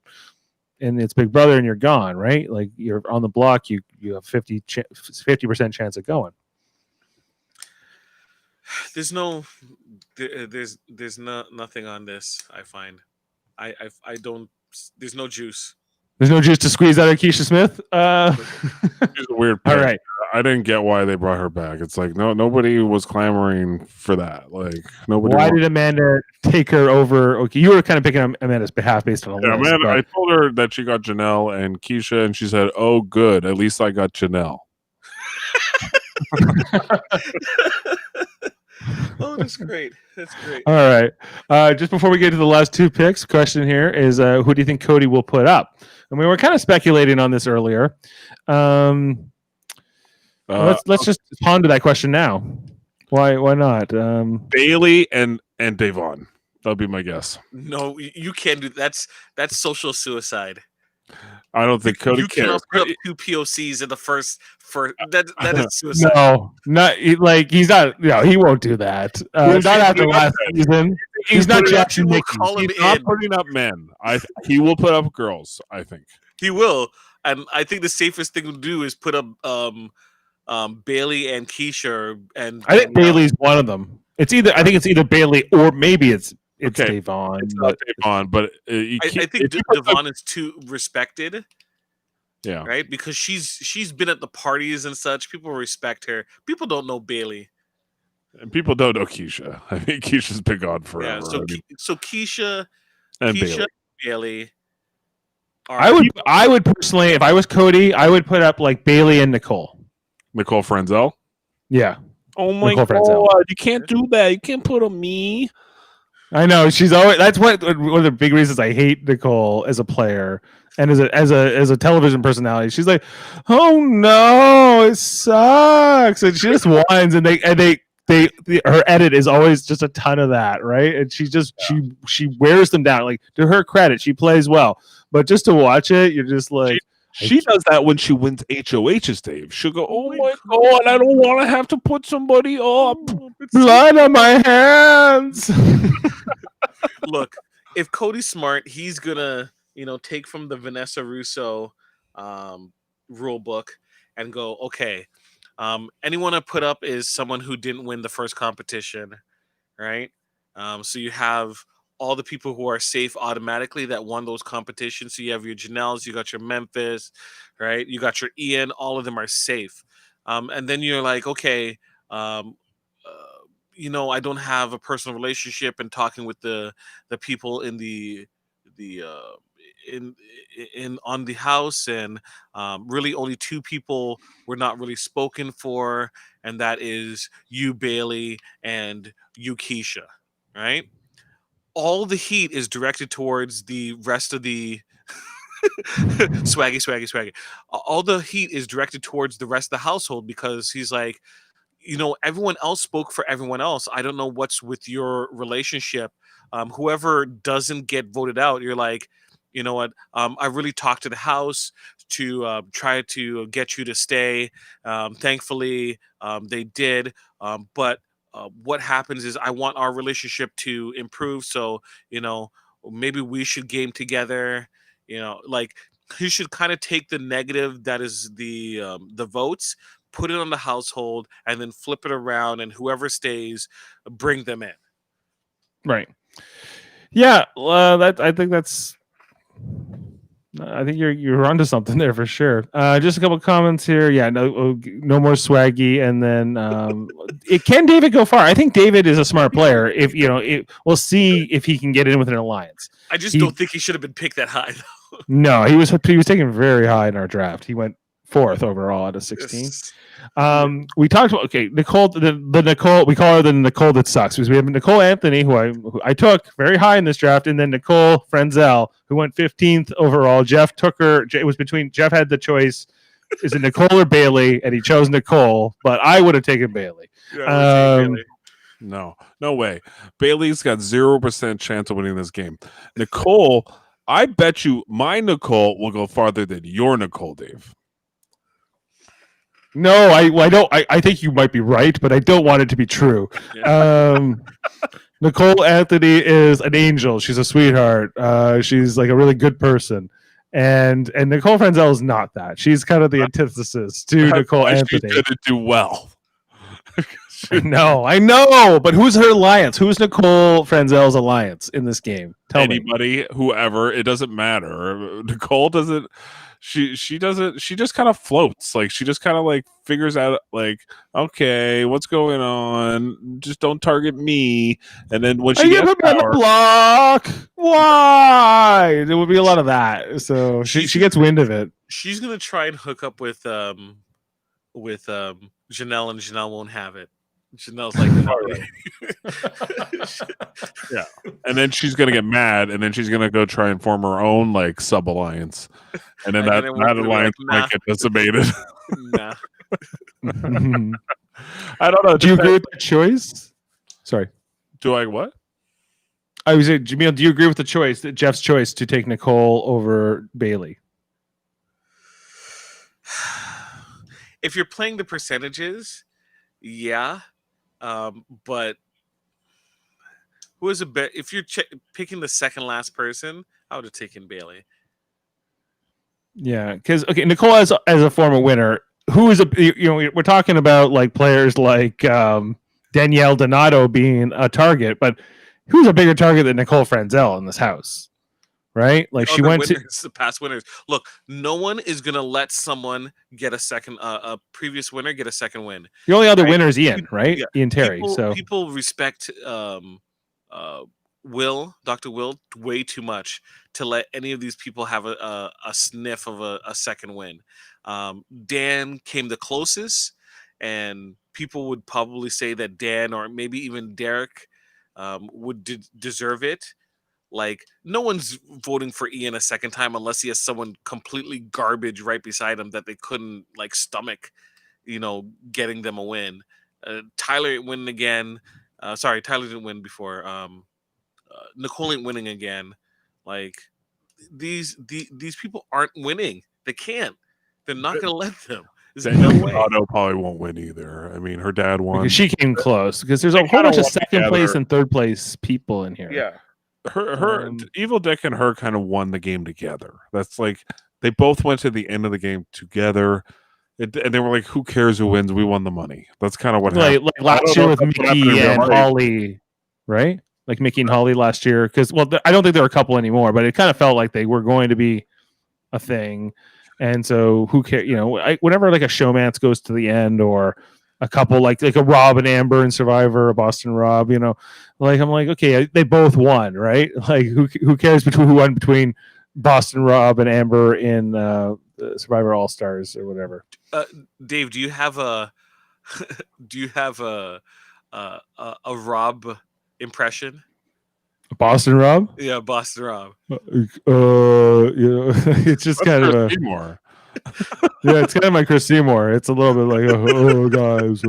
it's Big Brother and you're gone, right? Like you're on the block, you have 50% chance of going. There's nothing on this. I find, I don't. There's no juice. There's no juice to squeeze out of Keisha Smith. She's a weird player. All right. I didn't get why they brought her back. It's like nobody was clamoring for that. Like nobody. Why did Amanda take her over? Okay, you were kind of picking on Amanda's behalf based on a list. Amanda, I told her that she got Janelle and Keisha, and she said, "Oh, good. At least I got Janelle." Oh, that's great. That's great. All right. Just before we get to the last two picks, question here is who do you think Cody will put up? And we were kind of speculating on this earlier. Let's just ponder that question now. Why not? Bailey and Davon. That'll be my guess. No, you can't do that's social suicide. I don't think Cody You cares. cannot put up 2 POCs in the first that is suicide. No, not like he's not. No, he won't do that. Not after last season. He's not Jackson We'll Mickey. call him He's not in. putting up men. He will put up girls. I think He will, and I think the safest thing to do is put up Bailey and Keisha, and I think Bailey's one of them. I think it's either Bailey or maybe it's Okay. Davon. it's not Davon, but I think if you put Devon is too respected, yeah. right? Because she's been at the parties and such. People respect her. People don't know Bailey. And people don't know Keisha. I mean, Keisha's been gone forever. Yeah, so Keisha and Bailey. I would personally, if I was Cody, I would put up like Bailey and Nicole. Nicole Frenzel. Yeah. Oh my Nicole god! Frenzel. You can't do that. You can't put on me. I know she's always. That's one of the big reasons I hate Nicole as a player and as a television personality. She's like, oh no, it sucks, and she just whines, and her edit is always just a ton of that, right? And she wears them down. Like, to her credit, she plays well, but just to watch it, you're just like. She does that when she wins HOHs, Dave. She'll go, oh my god, I don't want to have to put somebody up. Blood on my hands. Look, if Cody's smart, he's gonna, take from the Vanessa Russo rule book and go, okay, anyone I put up is someone who didn't win the first competition, right? So you have all the people who are safe automatically that won those competitions. So you have your Janelles, you got your Memphis, right? You got your Ian. All of them are safe. And then you're like, okay, I don't have a personal relationship, and talking with the people in the on the house, and really only 2 people were not really spoken for, and that is you, Bailey, and you, Keisha, right? All the heat is directed towards the rest of the swaggy. All the heat is directed towards the rest of the household, because he's like, everyone else spoke for everyone else. I don't know what's with your relationship. Whoever doesn't get voted out, you're like, you know what? I really talked to the house to try to get you to stay. Thankfully, they did. But what happens is I want our relationship to improve. So, maybe we should game together. Like, you should kind of take the negative that is the votes, put it on the household, and then flip it around, and whoever stays, bring them in. Right. Yeah. I think that's. I think you're onto something there for sure. Just a couple comments here. Yeah, no more swaggy, and then can David go far? I think David is a smart player. If we'll see if he can get in with an alliance. I just don't think he should have been picked that high, though. No, he was taken very high in our draft. He went 4th overall out of 16. Yes. We talked about Nicole, the Nicole, we call her the Nicole that sucks, because we have Nicole Anthony, who I took very high in this draft, and then Nicole Frenzel, who went 15th overall. Jeff took her. It was between Jeff had the choice: is it Nicole or Bailey? And he chose Nicole, but I would have taken Bailey. Bailey. No way. Bailey's got 0% chance of winning this game. Nicole, I bet you my Nicole will go farther than your Nicole, Dave. No, I don't. I think you might be right, but I don't want it to be true. Yeah. Nicole Anthony is an angel. She's a sweetheart. She's like a really good person. And Nicole Frenzel is not that. She's kind of the antithesis to Nicole Anthony. She's going to do well. No, I know. But who's her alliance? Who's Nicole Frenzel's alliance in this game? Tell me. Anybody, whoever, it doesn't matter. Nicole doesn't. She doesn't. She just kind of floats. Like, she just kind of like figures out, like, okay, what's going on? Just don't target me. And then when she gets power, block, why? There would be a lot of that. So she gets wind of it. She's gonna try and hook up with Janelle, and Janelle won't have it. Chanel's like, Yeah, and then she's gonna get mad, and then she's gonna go try and form her own like sub alliance, and then that alliance might get decimated. Nah. I don't know. Do you agree with that choice? Sorry. Do I what? I was saying, Jaemeel, do you agree with the choice, that Jeff's choice to take Nicole over Bailey? If you're playing the percentages, yeah. But who is a bet? If you're picking the second last person, I would have taken Bailey. Yeah, because Nicole as a former winner, who is we're talking about like players like Danielle Donato being a target, but who's a bigger target than Nicole Franzel in this house, right? Like she went winners, the past winners. Look, no one is gonna let someone get a second, a previous winner get a second win. The only other winner is Ian, right? Yeah. Ian Terry. People respect Dr. Will, way too much to let any of these people have a sniff of a second win. Dan came the closest, and people would probably say that Dan or maybe even Derek would deserve it. Like, no one's voting for Ian a second time unless he has someone completely garbage right beside him that they couldn't like stomach, getting them a win. Tyler winning again. Sorry, Tyler didn't win before. Nicole ain't winning again. Like, these people aren't winning. They can't. They're not going to let them. There's no way. Otto probably won't win either. I mean, her dad won. Because she came close. Because there's a whole bunch of second place and third place people in here. Yeah. Her Evil Dick and her kind of won the game together. That's like they both went to the end of the game together, and they were like, "Who cares who wins? We won the money." That's kind of what happened. Like last year with Mickey and Holly, right? Like Mickey and Holly last year. Because I don't think they're a couple anymore, but it kind of felt like they were going to be a thing. And so who cares? Whenever like a showmance goes to the end, or a couple like a Rob and Amber in Survivor, a Boston Rob, like I'm like, okay, they both won, right? Like who cares who won between Boston Rob and Amber in Survivor All Stars or whatever? Dave, do you have a Rob impression? Boston Rob? Yeah, Boston Rob. It's just kind of Seymour. Yeah, it's kind of like Chris Seymour. It's a little bit like, guys,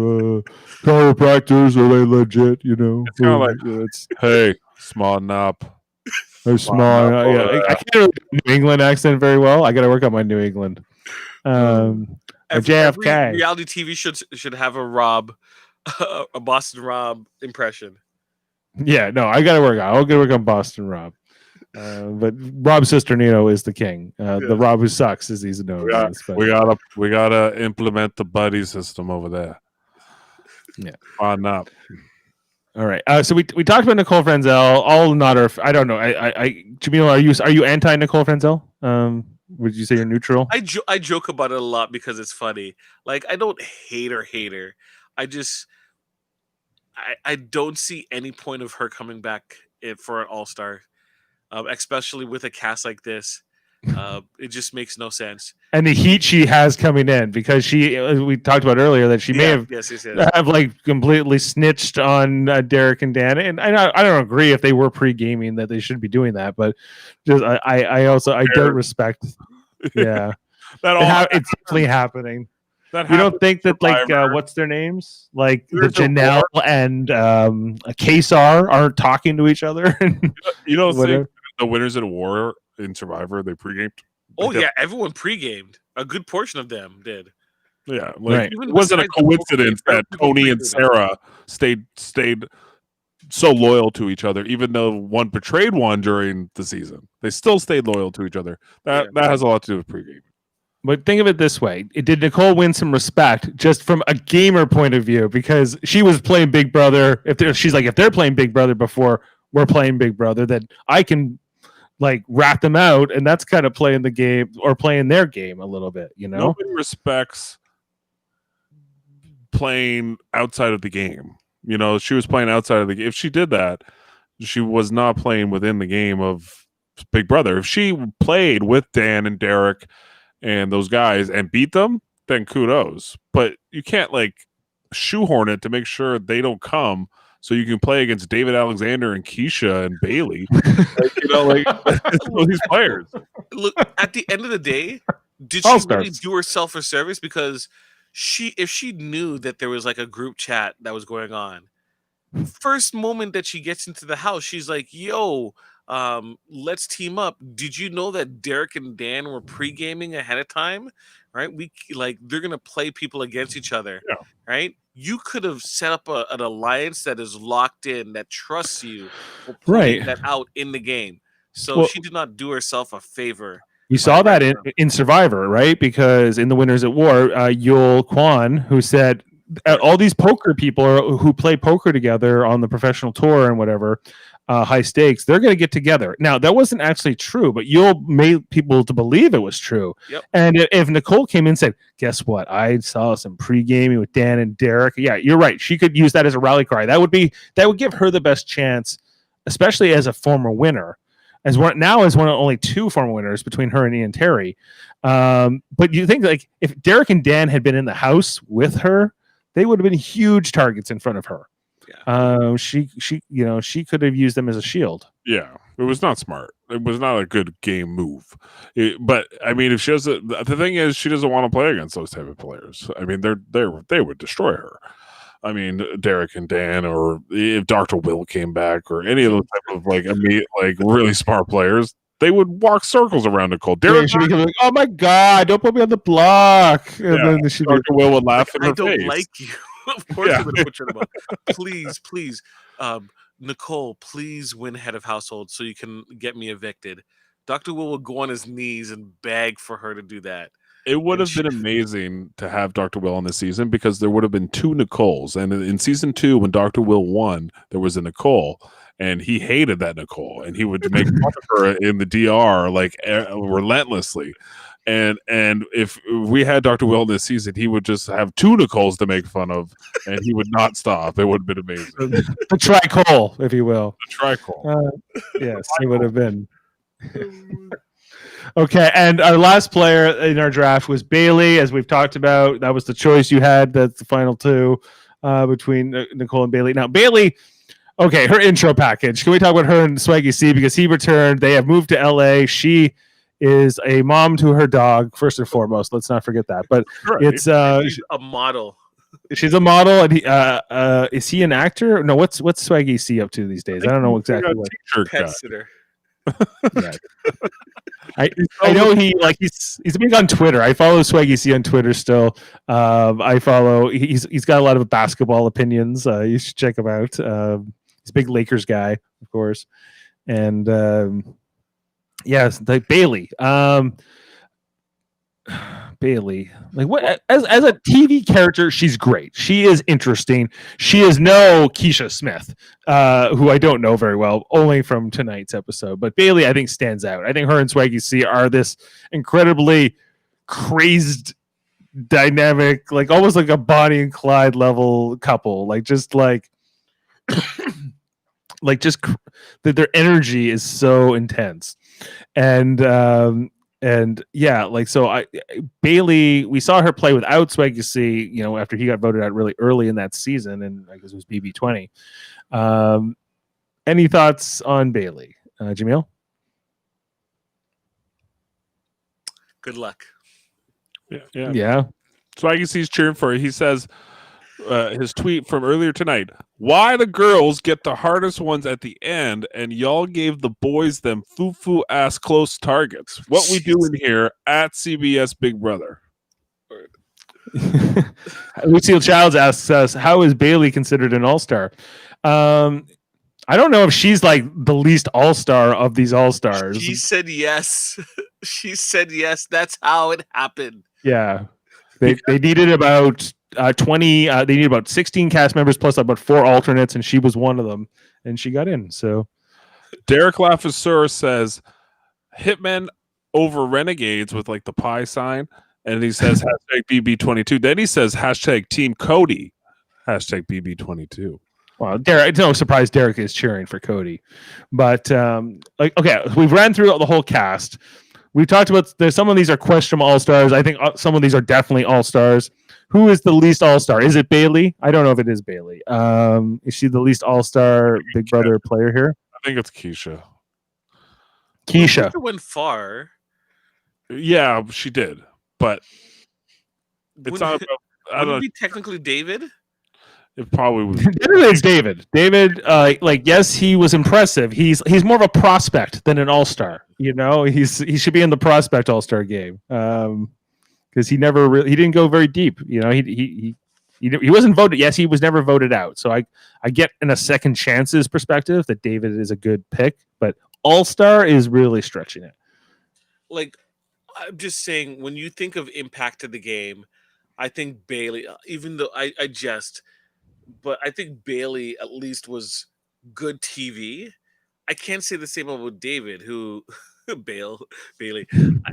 chiropractors, are they legit? It's kind of like, hey, small nap. Small. I can't really do New England accent very well. I got to work on my New England. JFK. Every reality TV should have a Boston Rob impression. Yeah, no, I got to work on. I'll get to work on Boston Rob. But Rob Cisternino is the king. The Rob who sucks, as he's known. We gotta implement the buddy system over there. Yeah, on up. All right. So we talked about Nicole Franzel. All not her. I don't know. Jaemeel, are you anti Nicole Franzel? Would you say you're neutral? I joke about it a lot because it's funny. Like, I don't hate her. I don't see any point of her coming back for an All-Star, especially with a cast like this. It just makes no sense. And the heat she has coming in, because we talked about earlier that she may have like completely snitched on Derek and Dan. And I don't agree if they were pre-gaming that they should be doing that, but just I don't respect. Yeah, it's definitely happening. You don't think that like what's their names, like the Janelle and Kesar aren't talking to each other? You don't think the winners at a war in Survivor they pre-gamed? Oh yeah, everyone pre-gamed. A good portion of them did. Yeah, like it wasn't a coincidence that Tony and Sarah stayed so loyal to each other, even though one betrayed one during the season. They still stayed loyal to each other. That has a lot to do with pre-gaming. But think of it this way. Did Nicole win some respect just from a gamer point of view? Because she was playing Big Brother. If they're playing Big Brother before we're playing Big Brother, then I can like rat them out. And that's kind of playing the game or playing their game a little bit, Nobody respects playing outside of the game. She was playing outside of the game. If she did that, she was not playing within the game of Big Brother. If she played with Dan and Derek and those guys and beat them, then kudos. But you can't like shoehorn it to make sure they don't come, so you can play against David Alexander and Keisha and Bailey. These players. Look, at the end of the day, did All she really stars. do herself a service? Because if she knew that there was like a group chat that was going on, first moment that she gets into the house, she's like, yo, let's team up. Did you know that Derek and Dan were pre-gaming ahead of time? Right? They're gonna play people against each other. Yeah. Right? You could have set up an alliance that is locked in, that trusts you for playing that out in the game. So she did not do herself a favor. You saw that in Survivor, right? Because in the Winners at War, Yul Kwan, who said all these poker people who play poker together on the professional tour and whatever, high stakes, they're going to get together. Now, that wasn't actually true, but Yul made people to believe it was true. Yep. And if Nicole came in and said, guess what? I saw some pre-gaming with Dan and Derek. Yeah, you're right. She could use that as a rally cry. That would give her the best chance, especially as a former winner. As one of only two former winners between her and Ian Terry. But you think, like, if Derek and Dan had been in the house with her, they would have been huge targets in front of her. Yeah. She could have used them as a shield. Yeah, it was not smart. It was not a good game move. But I mean, if she doesn't, the thing is, she doesn't want to play against those type of players. I mean, they would destroy her. I mean, Derek and Dan, or if Dr. Will came back, or any of those type of really smart players, they would walk circles around Nicole. Derek should be like, "Oh my God, don't put me on the block." And then Dr. Will would laugh in her face. I don't like you. Of course, I'm going to put you on the block. Please, Nicole, please win head of household so you can get me evicted. Dr. Will would go on his knees and beg for her to do that. It would have been amazing to have Dr. Will on this season, because there would have been two Nicoles. And in season 2, when Dr. Will won, there was a Nicole, and he hated that Nicole, and he would make fun of her in the DR relentlessly. And if we had Dr. Will in this season, he would just have two Nicoles to make fun of, and he would not stop. It would have been amazing. The tricole, if you will. The tricole. Yes, it would have been. Okay, and our last player in our draft was Bailey, as we've talked about. That was the choice you had. That's the final two between Nicole and Bailey. Now, Bailey, okay, her intro package. Can we talk about her and Swaggy C? Because he returned. They have moved to LA. She is a mom to her dog, first and foremost. Let's not forget that. But it's she's a model. She's a model, and he is he an actor? No, what's Swaggy C up to these days? I don't know exactly what. Pet sitter. Yeah. I know he's big on Twitter. I follow Swaggy C on Twitter still. I follow he's got a lot of basketball opinions. You should check him out. He's a big Lakers guy, of course. And yes, like Bailey. Bailey, like what as a TV character, she's great. She is interesting. She is no Keisha Smith, who I don't know very well, only from tonight's episode. But Bailey, I think, stands out. I think her and Swaggy C are this incredibly crazed, dynamic, like almost like a Bonnie and Clyde level couple. Like just like their energy is so intense, and yeah, like so Bailey, we saw her play without Swaggy C, after he got voted out really early in that season, and I guess it was BB20. Any thoughts on Bailey, Jaemeel? Good luck. Yeah. Swaggy C's cheering for her. He says, his tweet from earlier tonight: "Why the girls get the hardest ones at the end, and y'all gave the boys them foo-foo ass close targets. What we doing here at CBS Big Brother?" Lucille Childs asks us, how is Bailey considered an all-star? I don't know if she's like the least all-star of these all-stars. She said yes. She said yes. That's how it happened. Yeah. They needed about 20. They needed about 16 cast members plus about 4 alternates, and she was one of them, and she got in. So, Derek Lafesseur says Hitmen over Renegades with like the pie sign, and he says hashtag BB22. Then he says hashtag Team Cody, hashtag BB22. Well, Derek, it's no surprise Derek is cheering for Cody, but okay, we've ran through the whole cast. We've talked about some of these are questionable all-stars. I think some of these are definitely all-stars. who is the least all-star? Is it Bailey? I don't know if it is Bailey. Is she the least all-star Big Brother player here? I think it's Keisha. Keisha went far. Yeah, she did, but it's not about. I Would don't. it be technically David? It probably was. It's David. David, yes, he was impressive. He's more of a prospect than an all-star. You know, he should be in the prospect all-star game because he didn't go very deep. You know, he wasn't voted. Yes, he was never voted out. So I get in a second chances perspective that David is a good pick, but all-star is really stretching it. Like, I'm just saying, when you think of impact to the game, I think Bailey. Even though I jest. But I think Bailey at least was good TV. I can't say the same about David, who Bailey.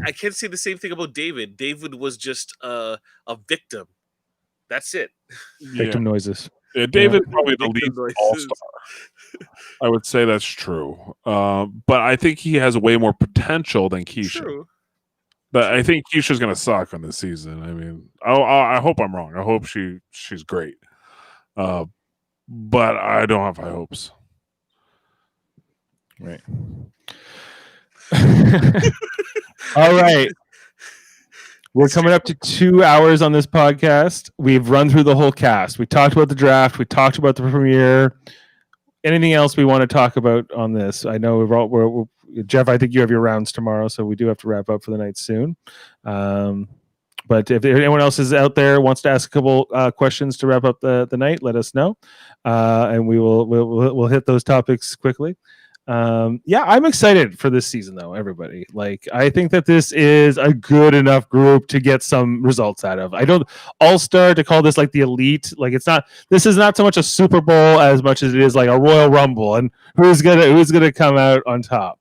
I can't say the same thing about David. David was just a victim. That's it. Victim noises. Yeah, David probably the least all-star. I would say that's true. But I think he has way more potential than Keisha. True. But I think Keisha's going to suck on this season. I mean, I hope I'm wrong. I hope she's great. But I don't have high hopes. Right. All right. We're coming up to 2 hours on this podcast. We've run through the whole cast. We talked about the draft. We talked about the premiere. Anything else we want to talk about on this? I know we're Jeff, I think you have your rounds tomorrow, so we do have to wrap up for the night soon. But if anyone else is out there wants to ask a couple questions to wrap up the night, let us know, and we'll hit those topics quickly. I'm excited for this season, though. Everybody, I think that this is a good enough group to get some results out of. I don't all-star to call this like the elite. It's not. This is not so much a Super Bowl as much as it is like a Royal Rumble, and who's gonna come out on top.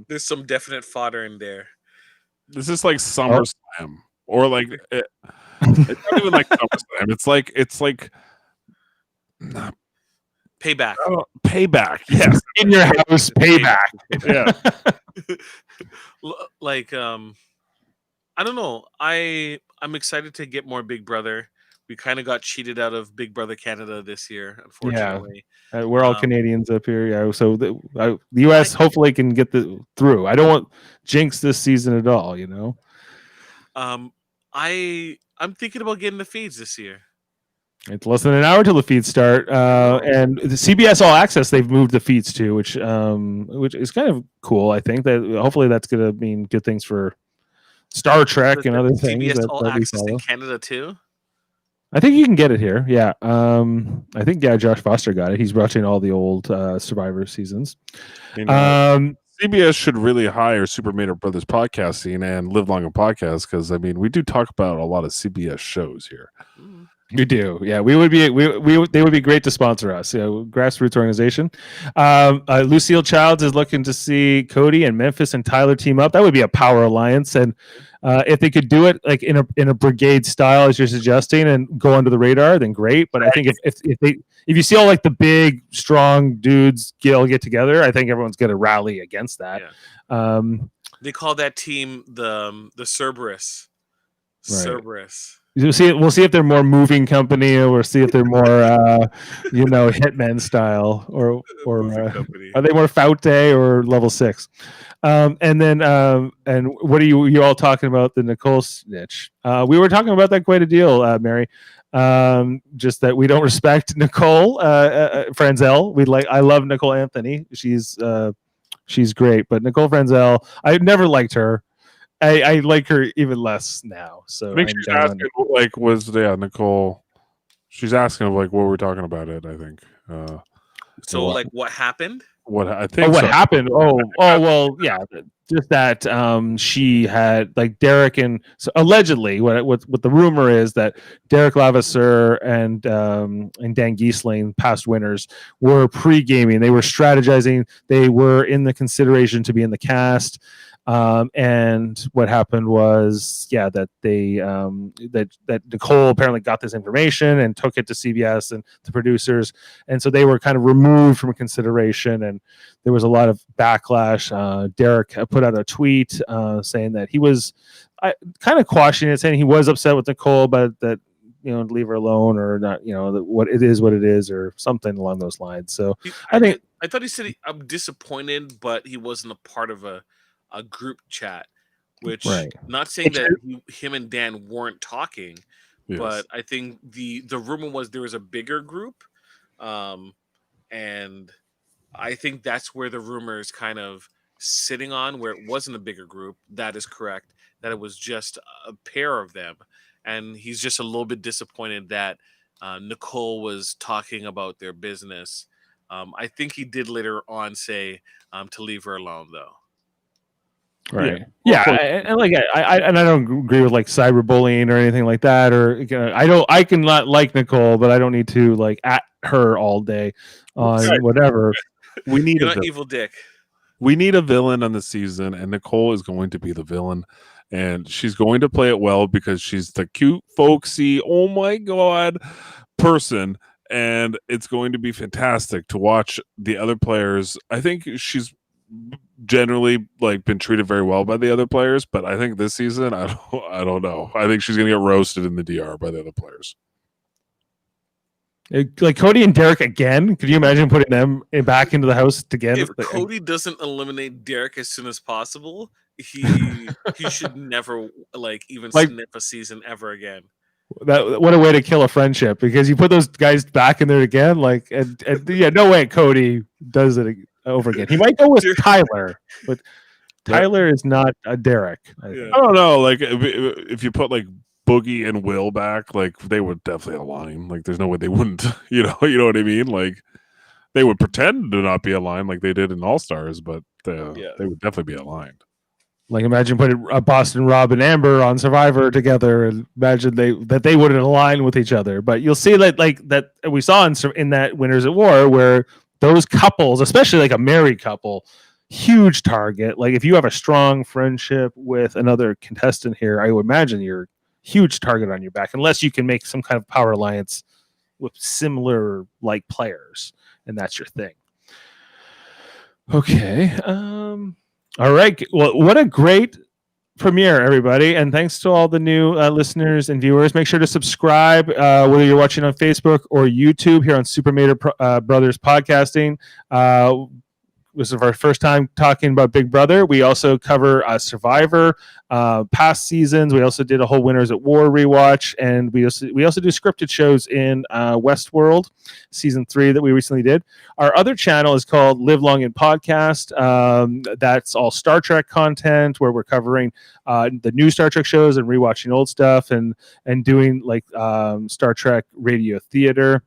There's some definite fodder in there. This is like SummerSlam. Or it's not even like SummerSlam. It's like Payback. Payback. Yes, in your house. Payback. Yeah. I don't know. I'm excited to get more Big Brother. We kind of got cheated out of Big Brother Canada this year, unfortunately. Yeah. We're all Canadians up here. Yeah. So the U.S. hopefully can get through. I don't want jinx this season at all. You know. I'm thinking about getting the feeds this year. It's less than an hour till the feeds start, and the CBS All Access they've moved the feeds to, which is kind of cool. I think that hopefully that's going to mean good things for Star Trek and other things. CBS All Access in Canada too. I think you can get it here. Yeah, I think Josh Foster got it. He's watching all the old Survivor seasons. CBS should really hire Super Mario Brothers podcasting and Live Long and Podcast because we do talk about a lot of CBS shows here. We do, yeah. They would be great to sponsor us. Grassroots organization. Lucille Childs is looking to see Cody and Memphis and Tyler team up. That would be a power alliance, and if they could do it like in a brigade style, as you're suggesting, and go under the radar, then great. But I think if you see all like the big strong dudes get together, I think everyone's going to rally against that. Yeah. They call that team the Cerberus. Right. Cerberus. We'll see if they're more moving company, or we'll see if they're more hitman style, or are they more Faute or level 6? And what are you all talking about the Nicole snitch? We were talking about that quite a deal, Mary. Just that we don't respect Nicole Franzel. I love Nicole Anthony. She's great, but Nicole Franzel, I never liked her. I like her even less now. So I think she's asking, Nicole. She's asking what we're talking about it. I think. What happened? What I think. What happened? Well, yeah. Just that she had Derek and so allegedly what the rumor is that Derek Lavasseur and Dan Giesling, past winners, were pre-gaming. They were strategizing. They were in the consideration to be in the cast. And what happened was, that they that Nicole apparently got this information and took it to CBS and the producers, and so they were kind of removed from consideration, and there was a lot of backlash. Derek put out a tweet saying that he was kind of quashing it, saying he was upset with Nicole, but that leave her alone or not, what it is, or something along those lines. So I thought he said I'm disappointed, but he wasn't a part of a group chat. Which, right. Not saying that him and Dan weren't talking, Yes. but I think the rumor was there was a bigger group, and I think that's where the rumor is kind of sitting on, where it wasn't a bigger group. That is correct. That it was just a pair of them, and he's just a little bit disappointed that Nicole was talking about their business. I think he did later on say to leave her alone, though. Right. Yeah, I don't agree with like cyberbullying or anything like that. Or I can not like Nicole, but I don't need to like at her all day on whatever. We need You're not evil dick. We need a villain on the season, and Nicole is going to be the villain, and she's going to play it well because she's the cute, folksy, oh my god person, and it's going to be fantastic to watch the other players. I think she's generally like been treated very well by the other players, but I think this season I don't know. I think she's gonna get roasted in the DR by the other players. Like Cody and Derek again. Could you imagine putting them back into the house again? If Cody doesn't eliminate Derek as soon as possible, he should never even sniff a season ever again. What a way to kill a friendship, because you put those guys back in there again, and yeah, no way Cody does it over again. He might go with Tyler, but Tyler is not a Derek. I don't know. Like if you put like Boogie and Will back, like they would definitely align. Like there's no way they wouldn't. You know what I mean? Like they would pretend to not be aligned like they did in All Stars, but they would definitely be aligned. Like imagine putting Boston Rob and Amber on Survivor together, and imagine they wouldn't align with each other. But you'll see that we saw in that Winners at War, where those couples, especially like a married couple, huge target. Like if you have a strong friendship with another contestant here, I would imagine you're huge target on your back, unless you can make some kind of power alliance with similar like players, and that's your thing. Okay. All right. Well, what a great premiere, everybody. And thanks to all the new listeners and viewers. Make sure to subscribe, whether you're watching on Facebook or YouTube here on Super Mater Brothers Podcasting. This is our first time talking about Big Brother. We also cover Survivor, past seasons. We also did a whole Winners at War rewatch, and we also do scripted shows in Westworld season 3 that we recently did. Our other channel is called Live Long and Podcast. That's all Star Trek content, where we're covering the new Star Trek shows and rewatching old stuff, and doing like Star Trek radio theater.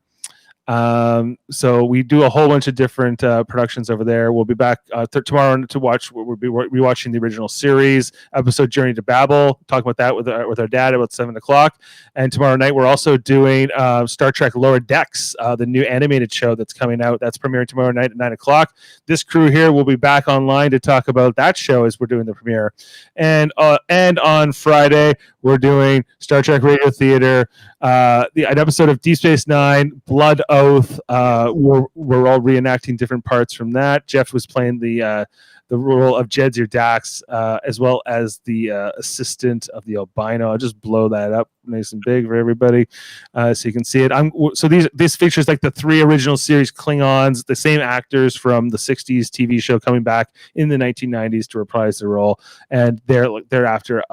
So we do a whole bunch of different productions over there. We'll be back tomorrow to watch. We'll be rewatching the original series episode Journey to Babel. Talk about that with our dad about 7:00. And tomorrow night we're also doing Star Trek Lower Decks, the new animated show that's coming out. That's premiering tomorrow night at 9:00. This crew here will be back online to talk about that show as we're doing the premiere. And on Friday we're doing Star Trek Radio Theater, an episode of Deep Space Nine, Blood Oath. We're all reenacting different parts from that. Jeff was playing the role of Jedzir Dax, as well as the assistant of the albino. I'll just blow that up nice and big for everybody, so you can see it. So this features like the 3 original series Klingons, the same actors from the 60s TV show coming back in the 1990s to reprise the role, and they're after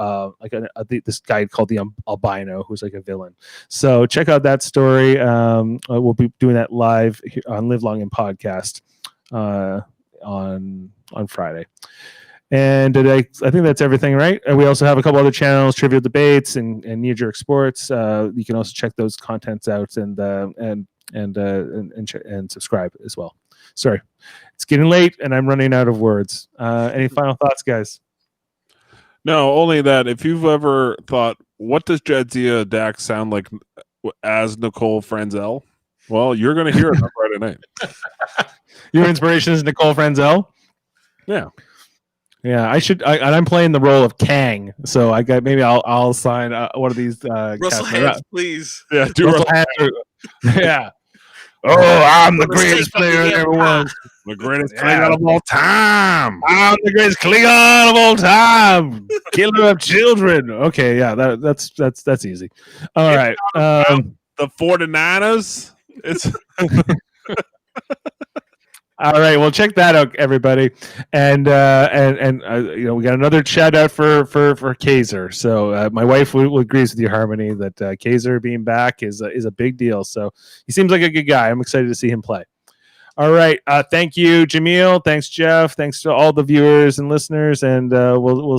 this guy called the albino, who's like a villain. So check out that story. We'll be doing that live on Live Long and Podcast on Friday. And I think that's everything, right? And we also have a couple other channels, Trivial Debates and Knee Jerk Sports. You can also check those contents out and subscribe as well. Sorry, it's getting late and I'm running out of words. Any final thoughts, guys? No, only that if you've ever thought, what does Jedzia Dax sound like as Nicole Franzel? Well, you're going to hear it on Friday night. Your inspiration is Nicole Franzel? Yeah. Yeah, I'm playing the role of Kang, so I'll sign one of these. Russell Hands, please. Yeah, do Russell Hands. Yeah. Oh, I'm the greatest player there ever was. The greatest Klingon of all time. I'm the greatest Klingon of all time. Killer of children. Okay, yeah, that's easy. All right. The 49ers. It's all right. Well, check that out, everybody. And we got another shout out for Kaiser. So my wife agrees with you, Harmony, that Kaiser being back is a big deal. So he seems like a good guy. I'm excited to see him play. All right. Thank you, Jaemeel. Thanks, Jeff. Thanks to all the viewers and listeners. And we'll see